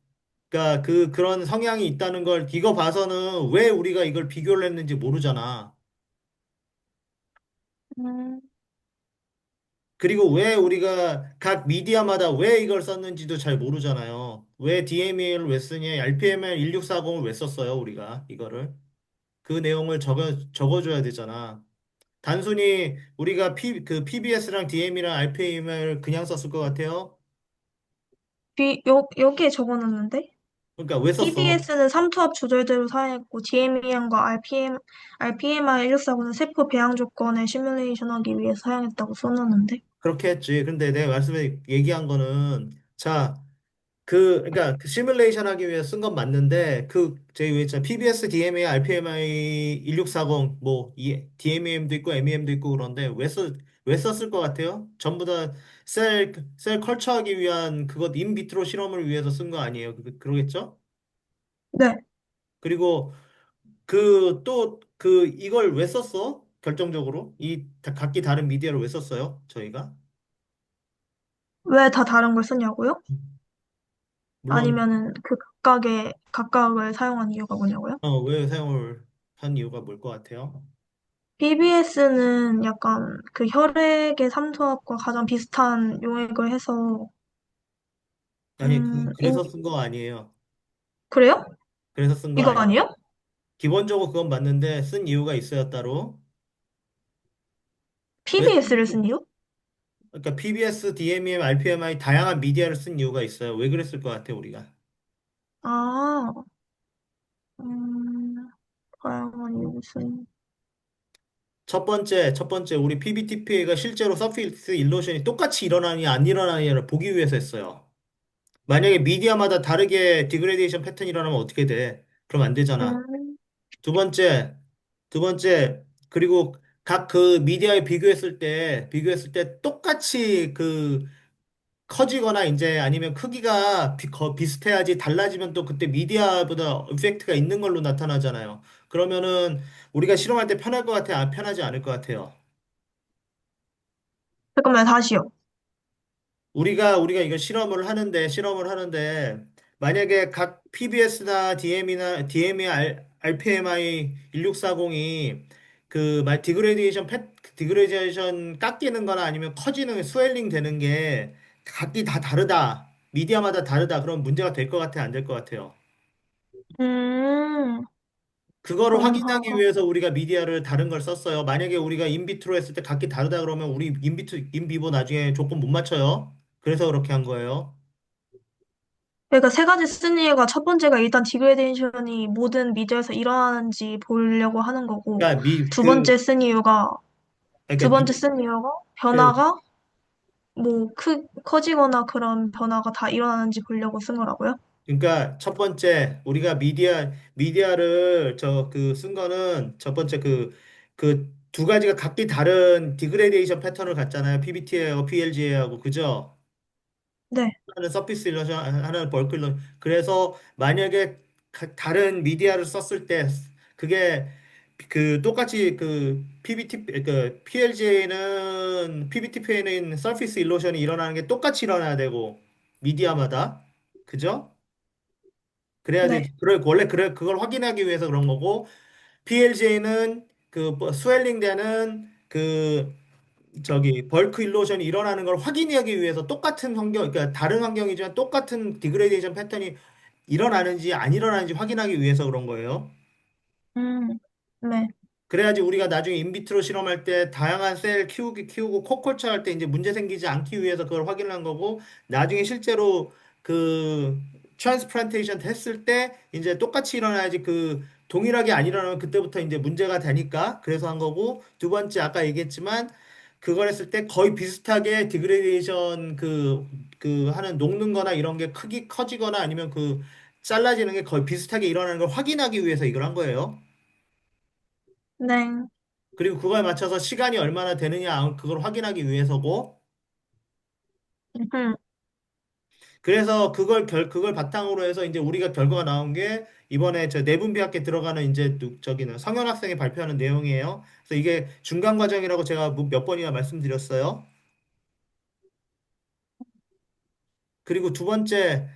그러니까 그런 성향이 있다는 걸 이거 봐서는 왜 우리가 이걸 비교를 했는지 모르잖아. 음, 그리고 왜 우리가 각 미디어마다 왜 이걸 썼는지도 잘 모르잖아요. 왜 DMA를 왜 쓰냐, RPML 1640을 왜 썼어요, 우리가 이거를. 그 내용을 적어줘야 되잖아. 단순히 우리가 그 PBS랑 DM이랑 RPM을 그냥 썼을 것 같아요. 여기에 적어놨는데? 그러니까 왜 썼어? PBS는 삼투압 조절대로 사용했고, DMEM과 RPMR1649는 세포 배양 조건을 시뮬레이션하기 위해 사용했다고 써놨는데? 그렇게 했지. 근데 내가 말씀에 얘기한 거는 자, 그러니까 그 시뮬레이션 하기 위해 쓴 건 맞는데 저희 왜 있잖아. PBS, DMA, RPMI 1640 뭐 DMEM도 있고 MEM도 있고 그런데 왜 썼을 것 같아요? 전부 다 셀 컬처하기 위한 그것 인비트로 실험을 위해서 쓴 거 아니에요? 그러겠죠? 네. 그리고 또 이걸 왜 썼어? 결정적으로 각기 다른 미디어를 왜 썼어요? 저희가? 왜 다 다른 걸 썼냐고요? 물론 아니면은 각각을 사용한 이유가 뭐냐고요? 왜 사용을 한 이유가 뭘 것 같아요? PBS는 약간 그 혈액의 삼투압과 가장 비슷한 용액을 해서, 아니, 인, 그래서 쓴 거 아니에요. 그래요? 그래서 쓴 거 이거 아니에요. 아니에요? 기본적으로 그건 맞는데 쓴 이유가 있어요, 따로. 왜 PBS를 쓴- 쓴 이유? 그러니까 PBS, DMEM, RPMI 다양한 미디어를 쓴 이유가 있어요. 왜 그랬을 것 같아, 우리가? 아, 음, 다양한 이유 무슨. 첫 번째, 우리 PBTPA가 실제로 서피스 일루션이 똑같이 일어나느냐, 안 일어나느냐를 보기 위해서 했어요. 만약에 미디어마다 다르게 디그레데이션 패턴이 일어나면 어떻게 돼? 그럼 안 되잖아. 음, 두 번째, 두 번째, 그리고 각 그 미디어에 비교했을 때 똑같이 커지거나 이제 아니면 크기가 비슷해야지 달라지면 또 그때 미디어보다 이펙트가 있는 걸로 나타나잖아요. 그러면은 우리가 실험할 때 편할 것 같아요? 편하지 않을 것 같아요? 잠깐만, 다시요. 우리가 이거 실험을 하는데 만약에 각 PBS나 DM이나 RPMI 1640이 디그레디에이션 깎이는 거나 아니면 커지는 스웰링 되는 게 각기 다 다르다. 미디어마다 다르다. 그럼 문제가 될 것 같아요? 안 될 것 같아요? 음, 그거를 그런가. 확인하기 위해서 우리가 미디어를 다른 걸 썼어요. 만약에 우리가 인비트로 했을 때 각기 다르다 그러면 우리 인비보 나중에 조건 못 맞춰요. 그래서 그렇게 한 거예요. 그러니까 세 가지 쓴 이유가 첫 번째가 일단 디그레데이션이 모든 미디어에서 일어나는지 보려고 하는 거고, 그러니까 두 번째 쓴 이유가, 두 그러니까 번째 쓴 이유가 그 변화가 뭐 커지거나 그런 변화가 다 일어나는지 보려고 쓴 거라고요? 그러니까 첫 번째 우리가 미디어를 쓴 거는 첫 번째 그 두 가지가 각기 다른 디그레데이션 패턴을 갖잖아요. PBT하고 PLGA하고 그죠? 네. 하나는 서피스 일러션, 하나는 벌크 일러션. 그래서 만약에 다른 미디어를 썼을 때 그게 똑같이 PBTPA는 서피스 일러션이 일어나는 게 똑같이 일어나야 되고 미디어마다 그죠? 네. 그걸 확인하기 위해서 그런 거고 PLJ는 스웰링 되는 벌크 일로션이 일어나는 걸 확인하기 위해서 똑같은 그러니까 다른 환경이지만 똑같은 디그레데이션 패턴이 일어나는지 안 일어나는지 확인하기 위해서 그런 거예요. 음, 네. 그래야지 우리가 나중에 인비트로 실험할 때 다양한 셀 키우고 코컬처 할 때 이제 문제 생기지 않기 위해서 그걸 확인한 거고 나중에 실제로 그 트랜스플란테이션 했을 때 이제 똑같이 일어나야지 동일하게 안 일어나면 그때부터 이제 문제가 되니까 그래서 한 거고 두 번째 아까 얘기했지만 그걸 했을 때 거의 비슷하게 디그레데이션 그 하는 녹는 거나 이런 게 크기 커지거나 아니면 그 잘라지는 게 거의 비슷하게 일어나는 걸 확인하기 위해서 이걸 한 거예요. 네. 그리고 그거에 맞춰서 시간이 얼마나 되느냐 그걸 확인하기 위해서고 음. 그래서 그걸 바탕으로 해서 이제 우리가 결과가 나온 게 이번에 저 내분비학회 들어가는 이제 저기는 성현 학생이 발표하는 내용이에요. 그래서 이게 중간 과정이라고 제가 몇 번이나 말씀드렸어요. 그리고 두 번째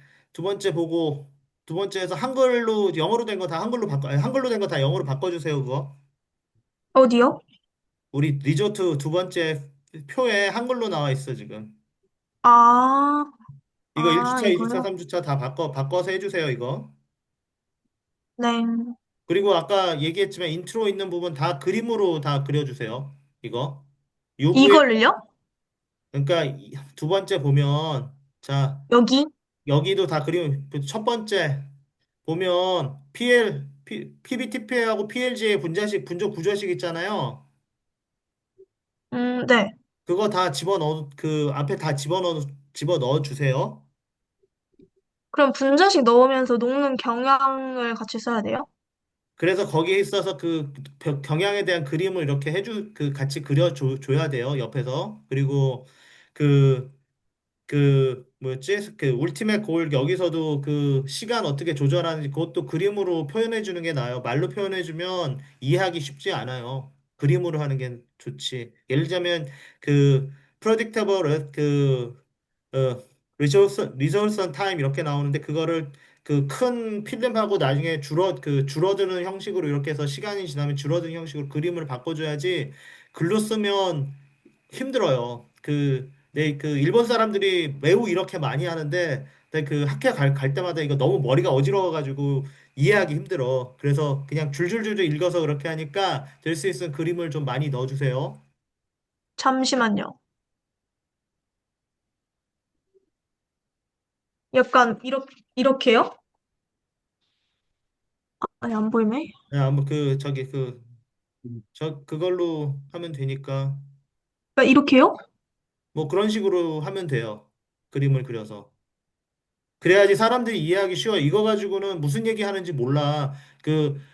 보고 두 번째에서 한글로 영어로 된 거 다 한글로 바꿔 아니, 한글로 된 거 다 영어로 바꿔주세요 그거. 어디요? 우리 리조트 두 번째 표에 한글로 나와 있어 지금. 아, 이거 1주차, 2주차, 이거요? 3주차 다 바꿔서 해주세요 이거. 네. 그리고 아까 얘기했지만 인트로 있는 부분 다 그림으로 다 그려주세요. 이거. UV에 이걸요? 그러니까 두 번째 보면 자 여기? 여기도 다 그림 그첫 번째 보면 PBTP하고 PLG의 분조 구조식 있잖아요. 네. 그거 다 그 앞에 다 집어넣어 주세요. 그럼 분자식 넣으면서 녹는 경향을 같이 써야 돼요? 그래서 거기에 있어서 그 경향에 대한 그림을 이렇게 같이 줘야 돼요. 옆에서. 그리고 그 뭐였지? 그 울티메트 골 여기서도 그 시간 어떻게 조절하는지 그것도 그림으로 표현해 주는 게 나아요. 말로 표현해 주면 이해하기 쉽지 않아요. 그림으로 하는 게 좋지. 예를 들자면 그 predictable 어, 리졸선 타임 이렇게 나오는데 그거를 그 큰 필름하고 나중에 줄어드는 형식으로 이렇게 해서 시간이 지나면 줄어드는 형식으로 그림을 바꿔줘야지 글로 쓰면 힘들어요. 그 일본 사람들이 매우 이렇게 많이 하는데 근데 그 학회 갈 때마다 이거 너무 머리가 어지러워가지고 이해하기 힘들어. 그래서 그냥 줄줄줄줄 읽어서 그렇게 하니까 될 수 있으면 그림을 좀 많이 넣어주세요. 잠시만요. 약간, 이렇게요? 아니, 안 보이네. 네, 아무 그걸로 하면 되니까 그러니까 이렇게요? 뭐 그런 식으로 하면 돼요. 그림을 그려서. 그래야지 사람들이 이해하기 쉬워. 이거 가지고는 무슨 얘기 하는지 몰라.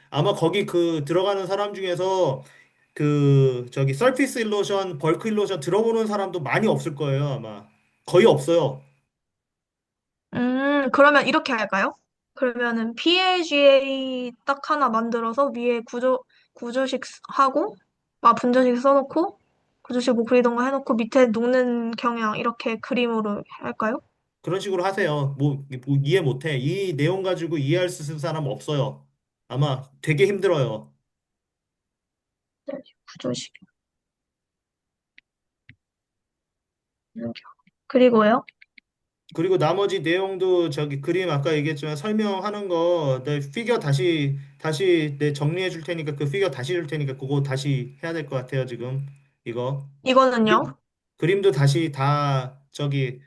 아마 거기 들어가는 사람 중에서 서피스 일로션, 벌크 일로션 들어보는 사람도 많이 없을 거예요, 아마. 거의 없어요. 그러면 이렇게 할까요? 그러면은 PLGA 딱 하나 만들어서 위에 구조식 하고, 분조식 써놓고, 구조식 뭐 그리던가 해놓고 밑에 녹는 경향 이렇게 그림으로 할까요? 그런 식으로 하세요. 뭐 이해 못해. 이 내용 가지고 이해할 수 있는 사람 없어요. 아마 되게 힘들어요. 네, 구조식. 그리고요. 그리고 나머지 내용도 저기 그림 아까 얘기했지만 설명하는 거, 내 피겨 다시 내 정리해 줄 테니까 그 피겨 다시 줄 테니까 그거 다시 해야 될 것 같아요, 지금. 이거. 이거는요? 그림도 다시 다 저기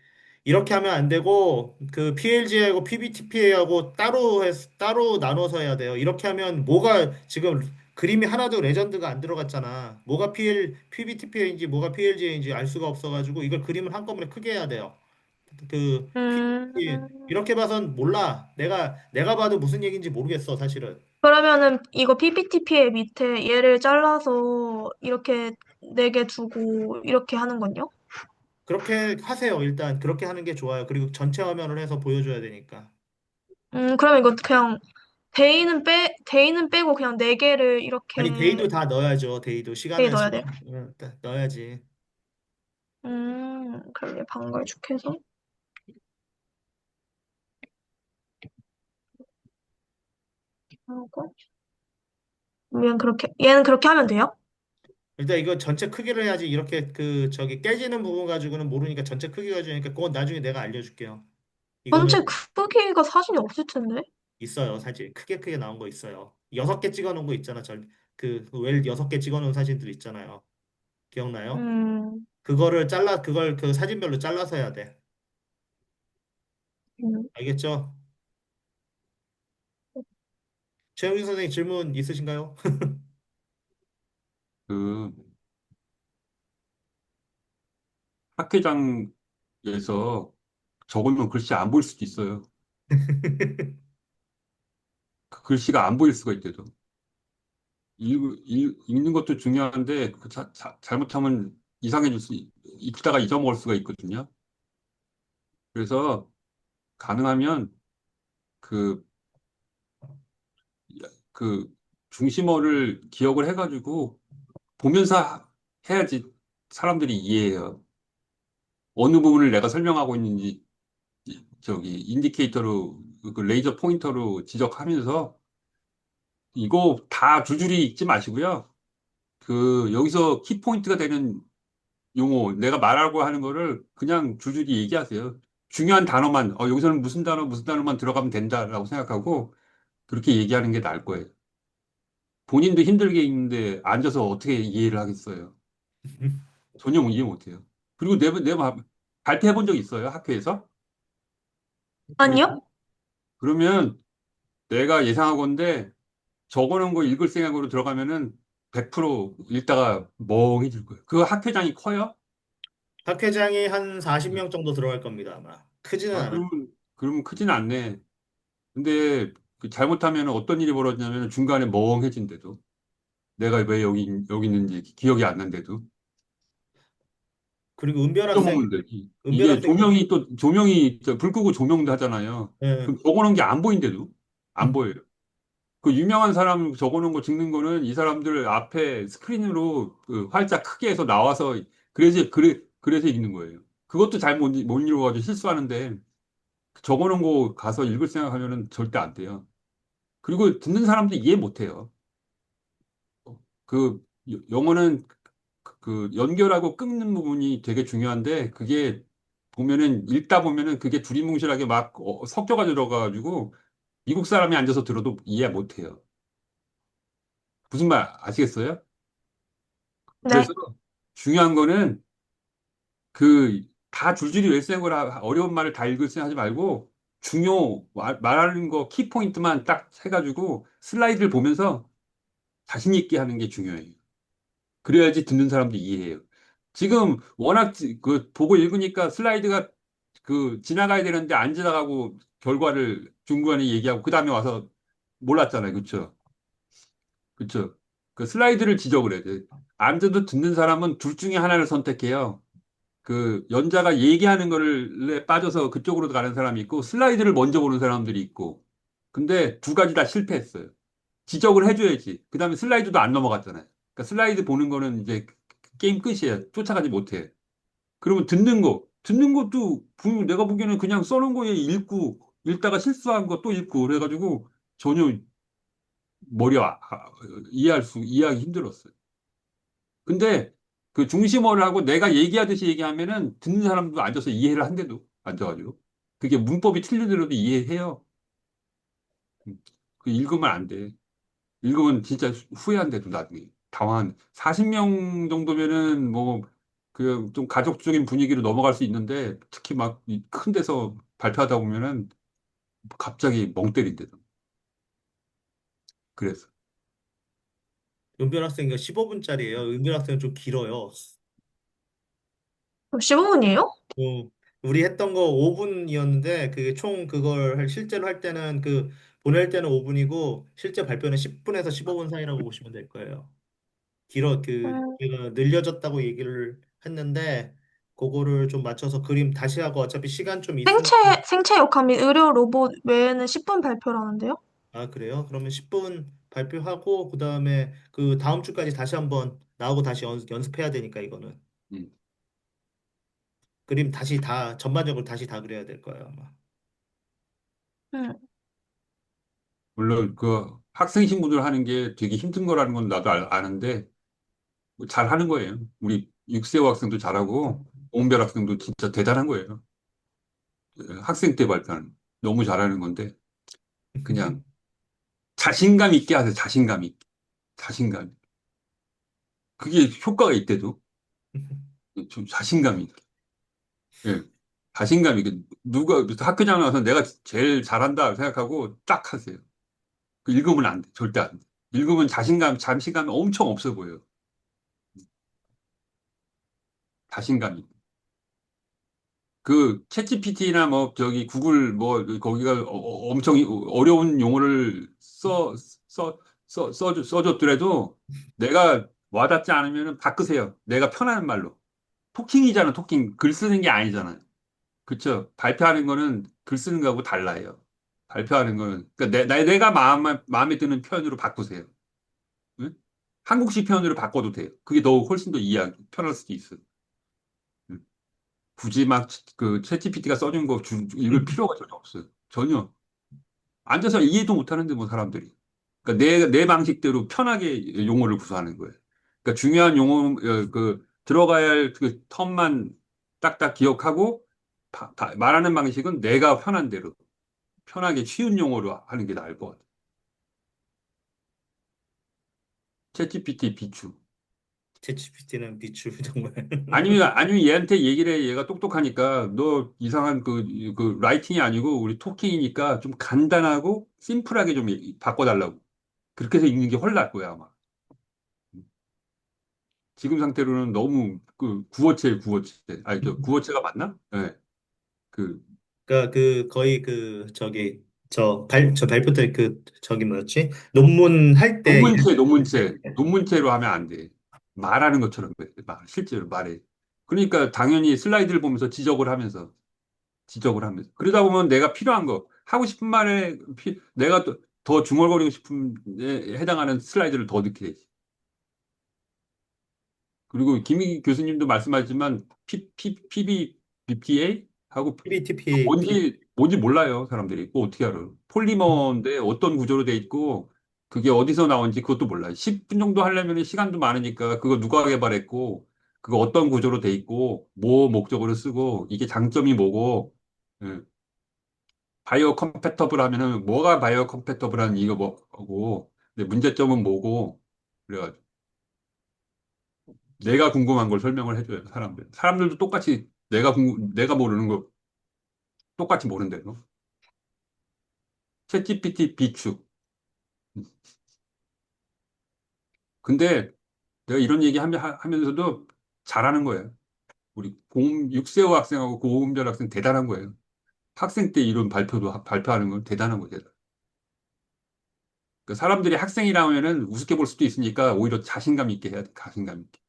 이렇게 하면 안 되고 그 PLG하고 PBTP하고 따로 나눠서 해야 돼요. 이렇게 하면 뭐가 지금 그림이 하나도 레전드가 안 들어갔잖아. 뭐가 PBTP인지 뭐가 PLG인지 알 수가 없어가지고 이걸 그림을 한꺼번에 크게 해야 돼요. PBT 음, 이렇게 봐선 몰라. 내가 봐도 무슨 얘기인지 모르겠어, 사실은. 그러면은 이거 PPTP의 밑에 얘를 잘라서 이렇게 네 개 두고 이렇게 하는 건요? 그렇게 하세요. 일단 그렇게 하는 게 좋아요. 그리고 전체 화면을 해서 보여줘야 되니까. 그러면 이거 그냥 데이는 빼고 그냥 네 개를 아니, 이렇게 데이도 다 넣어야죠. 데이도 데이 시간을 넣어야 돼요? 넣어야지. 그러게 방걸축해서 하고 얘는 그렇게 하면 돼요? 일단 이거 전체 크기를 해야지 이렇게 저기 깨지는 부분 가지고는 모르니까 전체 크기 가지고니까 그건 나중에 내가 알려줄게요. 이거는 전체 크기가 사진이 없을 텐데. 있어요. 사실 크게 나온 거 있어요. 6개 찍어 놓은 거 있잖아. 웰 6개 찍어 놓은 사진들 있잖아요. 기억나요? 음, 그걸 그 사진별로 잘라서 해야 돼. 음. 알겠죠? 최영진 선생님 질문 있으신가요? 그 학회장에서 적어놓은 글씨 안 보일 수도 있어요. 그 글씨가 안 보일 수가 있대도. 읽는 것도 중요한데, 잘못하면 이상해질 읽다가 잊어먹을 수가 있거든요. 그래서 가능하면 그, 그 중심어를 기억을 해가지고 보면서 해야지 사람들이 이해해요. 어느 부분을 내가 설명하고 있는지 저기 인디케이터로 그 레이저 포인터로 지적하면서 이거 다 줄줄이 읽지 마시고요. 그 여기서 키포인트가 되는 용어 내가 말하고 하는 거를 그냥 줄줄이 얘기하세요. 중요한 단어만 여기서는 무슨 단어 무슨 단어만 들어가면 된다라고 생각하고 그렇게 얘기하는 게 나을 거예요. 본인도 힘들게 읽는데 앉아서 어떻게 이해를 하겠어요. 전혀 이해 못해요. 그리고 내가 발표해 본 적 있어요, 학교에서? 아니요? 그러면 내가 예상하건대 적어놓은 거 읽을 생각으로 들어가면은 100% 읽다가 멍해질 거예요. 그 학회장이 커요? 학회장이 한 40명 정도 들어갈 겁니다, 아마. 크지는 아, 않아요. 그러면 크진 않네. 근데 그 잘못하면 어떤 일이 벌어지냐면 중간에 멍해진대도. 내가 왜 여기 있는지 기억이 안 난대도. 그리고 은별 학생, 잊어먹는 되지. 은별 이게 학생 좀, 조명이, 불 끄고 조명도 하잖아요. 예, 그럼 적어놓은 게 안 보인대도. 안 보여요. 그 유명한 사람 적어놓은 거 찍는 거는 이 사람들 앞에 스크린으로 그 활자 크게 해서 나와서 그래서 읽는 거예요. 그것도 잘 못 읽어가지고 실수하는데 적어놓은 거 가서 읽을 생각하면은 절대 안 돼요. 그리고 듣는 사람도 이해 못 해요. 그 영어는 그 연결하고 끊는 부분이 되게 중요한데 그게 보면은 읽다 보면은 그게 두리뭉실하게 막 섞여가 들어가가지고 미국 사람이 앉아서 들어도 이해 못 해요. 무슨 말 아시겠어요? 네. 그래서 중요한 거는 그 다 줄줄이 외우고 어려운 말을 다 읽을 생각하지 말고 말하는 거 키포인트만 딱 해가지고 슬라이드를 보면서 자신 있게 하는 게 중요해요. 그래야지 듣는 사람도 이해해요. 지금 워낙 그 보고 읽으니까 슬라이드가 그 지나가야 되는데 안 지나가고 결과를 중간에 얘기하고 그 다음에 와서 몰랐잖아요. 그쵸? 그쵸? 그 슬라이드를 지적을 해야 돼. 안 돼도 듣는 사람은 둘 중에 하나를 선택해요. 그 연자가 얘기하는 거를 빠져서 그쪽으로 가는 사람이 있고 슬라이드를 먼저 보는 사람들이 있고 근데 두 가지 다 실패했어요. 지적을 해줘야지. 그 다음에 슬라이드도 안 넘어갔잖아요. 그러니까 슬라이드 보는 거는 이제 게임 끝이에요. 쫓아가지 못해. 그러면 듣는 것도 내가 보기에는 그냥 써놓은 거에 읽다가 실수한 거 또 읽고 그래가지고 전혀 이해하기 힘들었어요. 근데 그 중심어를 하고 내가 얘기하듯이 얘기하면은 듣는 사람도 앉아서 이해를 한대도 앉아가지고 그게 문법이 틀리더라도 이해해요. 그 읽으면 안 돼. 읽으면 진짜 후회한대도 나중에 당황한 40명 정도면은 뭐 그 좀 가족적인 분위기로 넘어갈 수 있는데 특히 막 큰 데서 발표하다 보면은 갑자기 멍 때린대도 그래서 은별 학생이 15분짜리예요. 은별 학생은 좀 길어요. 15분이에요? 어, 우리 했던 거 5분이었는데 그게 총 그걸 실제로 할 때는 그 보낼 때는 5분이고 실제 발표는 10분에서 15분 사이라고 보시면 될 거예요. 제가 늘려졌다고 얘기를 했는데 그거를 좀 맞춰서 그림 다시 하고 어차피 시간 좀 있으니까. 생체 역학 및 의료 로봇 외에는 10분 발표라는데요? 아, 그래요? 그러면 10분 발표하고 그다음에 그 다음 주까지 다시 한번 나오고 다시 연습해야 되니까 이거는 음. 그림 다시 다 전반적으로 다시 다 그려야 될 거예요, 아마. 음. 물론 그 학생 신분들 하는 게 되게 힘든 거라는 건 나도 아는데 뭐 잘하는 거예요. 우리 육세호 학생도 잘하고 오은별 학생도 진짜 대단한 거예요. 학생 때 발표는 너무 잘하는 건데 그냥 자신감 있게 하세요. 자신감 있게. 자신감. 그게 효과가 있대도. 좀 자신감 있게. 예. 자신감 있게. 누가 학교장 나와서 내가 제일 잘한다 생각하고 딱 하세요. 그 읽으면 안 돼. 절대 안 돼. 읽으면 자신감이 엄청 없어 보여요. 자신감 있게. 그 챗GPT나 뭐 저기 구글 뭐 거기가 엄청 어려운 용어를 써줬더라도 내가 와닿지 않으면 바꾸세요. 내가 편한 말로. 토킹이잖아, 토킹. 글 쓰는 게 아니잖아. 그쵸? 발표하는 거는 글 쓰는 거하고 달라요. 발표하는 거는. 그러니까 내가 마음에 드는 표현으로 바꾸세요. 응? 한국식 표현으로 바꿔도 돼요. 그게 더 훨씬 더 이해하기 편할 수도 있어요. 응? 굳이 막 그 챗GPT가 써준 거 읽을 필요가 전혀 없어요. 전혀. 앉아서 이해도 못 하는데 뭐 사람들이. 그러니까 내 방식대로 편하게 용어를 구사하는 거예요. 그러니까 중요한 용어, 그 들어가야 할 그 텀만 딱딱 기억하고 말하는 방식은 내가 편한 대로 편하게 쉬운 용어로 하는 게 나을 것 같아요. 챗GPT 비추. 챗GPT는 비추 정말. 아니면 얘한테 얘기를 해. 얘가 똑똑하니까 너 이상한 그 라이팅이 아니고 우리 토킹이니까 좀 간단하고 심플하게 좀 바꿔달라고. 그렇게 해서 읽는 게 훨 나을 거야, 아마. 지금 상태로는 너무 그 구어체. 아니, 저 구어체가 맞나? 네. 그 그러니까 그 거의 그 저기 저 발표 때 그 저기 뭐였지? 논문 할 때 논문체로 하면 안 돼. 말하는 것처럼 해. 실제로 말해. 그러니까 당연히 슬라이드를 보면서 지적을 하면서. 그러다 보면 내가 필요한 거, 하고 싶은 말에 내가 더 중얼거리고 싶은 에 해당하는 슬라이드를 더 넣게 되지. 그리고 김희 교수님도 말씀하셨지만 PBTA 하고 PPT, 뭔지 몰라요, 사람들이. 그거 어떻게 알아요? 폴리머인데 어떤 구조로 돼 있고 그게 어디서 나온지 그것도 몰라요. 10분 정도 하려면 시간도 많으니까 그거 누가 개발했고 그거 어떤 구조로 돼 있고 뭐 목적으로 쓰고 이게 장점이 뭐고 예. 바이오 컴패터블 하면은 뭐가 바이오 컴패터블한 이거 뭐고 근데 문제점은 뭐고 그래가지고 내가 궁금한 걸 설명을 해줘요 사람들. 사람들도 똑같이 내가 모르는 거 똑같이 모른대요. 챗GPT 비추. 근데 내가 이런 얘기 하면서도 잘하는 거예요. 우리 6세호 학생하고 고음별 학생 대단한 거예요. 학생 때 이런 발표하는 건 대단한 거예요. 그러니까 사람들이 학생이라 하면은 우습게 볼 수도 있으니까 오히려 자신감 있게 해야 돼. 자신감 있게.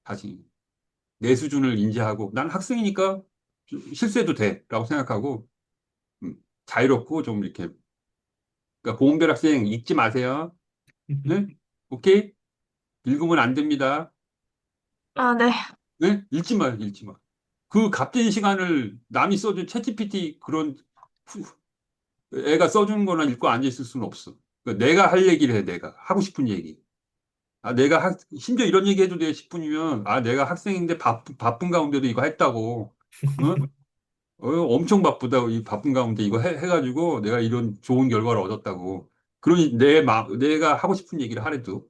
자신. 내 수준을 인지하고 난 학생이니까 실수해도 돼라고 생각하고 음, 자유롭고 좀 이렇게 그러니까 고은별 학생 읽지 마세요. 네? 오케이? 읽으면 안 됩니다. 아, 네. 네? 읽지 마요, 읽지 마. 그 값진 시간을 남이 써준 챗GPT 그런 애가 써주는 거나 읽고 앉아있을 수는 없어. 그러니까 내가 할 얘기를 해, 내가. 하고 싶은 얘기. 심지어 이런 얘기 해도 돼, 10분이면. 아, 내가 학생인데 바쁜 가운데도 이거 했다고. 어? 엄청 바쁘다. 이 바쁜 가운데 이거 해가지고 내가 이런 좋은 결과를 얻었다고. 그러니 내가 하고 싶은 얘기를 하래도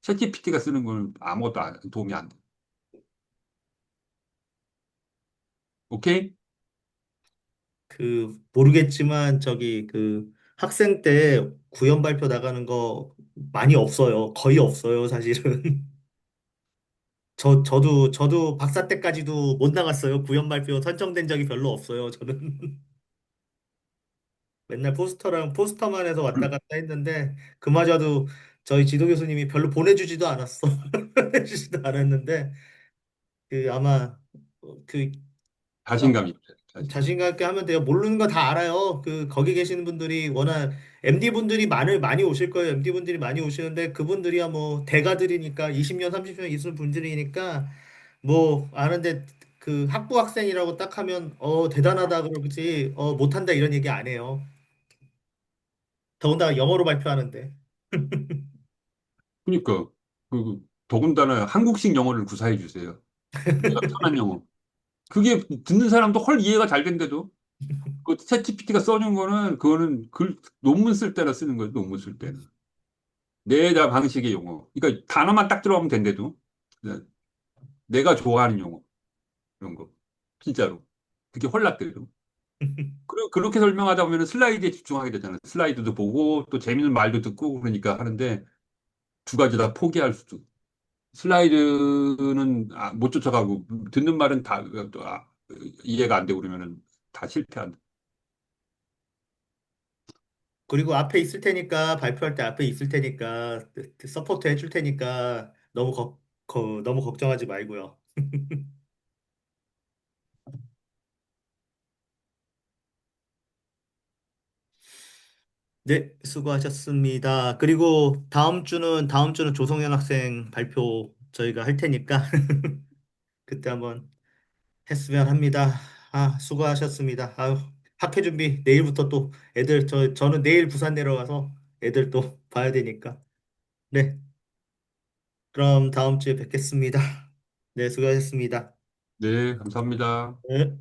챗GPT가 쓰는 건 아무것도 도움이 안 돼. 오케이? 그 모르겠지만 저기 그 학생 때 구연 발표 나가는 거 많이 없어요. 거의 없어요, 사실은. 저도 박사 때까지도 못 나갔어요. 구연 발표 선정된 적이 별로 없어요, 저는. 맨날 포스터만 해서 왔다 갔다 했는데 그마저도 저희 지도 교수님이 별로 보내주지도 않았어. 보내주지도 않았는데 그 아마 그 자신감 있죠. 자신감 있게 하면 돼요. 모르는 거 다 알아요. 그 거기 계시는 분들이 워낙 MD 분들이 많이 오실 거예요. MD 분들이 많이 오시는데 그분들이야 뭐 대가들이니까 20년 30년 있을 분들이니까 뭐 아는데 그 학부 학생이라고 딱 하면 대단하다 그러지 못한다 이런 얘기 안 해요. 더군다나 영어로 발표하는데. 그러니까 더군다나 한국식 영어를 구사해 주세요. 내가 편한 영어. 그게 듣는 사람도 헐 이해가 잘 된대도 그 챗GPT가 써준 거는 그거는 논문 쓸 때나 쓰는 거예요. 논문 쓸 때는 내다 방식의 용어. 그러니까 단어만 딱 들어가면 된대도 네. 내가 좋아하는 용어 이런 거 진짜로 그게 헐락대요. 그렇게 설명하다 보면 슬라이드에 집중하게 되잖아요. 슬라이드도 보고 또 재밌는 말도 듣고 그러니까 하는데 두 가지 다 포기할 수도. 슬라이드는 못 쫓아가고 듣는 말은 다 이해가 안 되고 그러면은 다 실패한다. 그리고 앞에 있을 테니까, 발표할 때 앞에 있을 테니까, 서포트 해줄 테니까, 너무 걱정하지 말고요. 네, 수고하셨습니다. 그리고 다음 주는 조성현 학생 발표 저희가 할 테니까, 그때 한번 했으면 합니다. 아, 수고하셨습니다. 아유, 학회 준비 내일부터 또 저는 내일 부산 내려가서 애들 또 봐야 되니까. 네, 그럼 다음 주에 뵙겠습니다. 네, 수고하셨습니다. 네, 감사합니다. 네.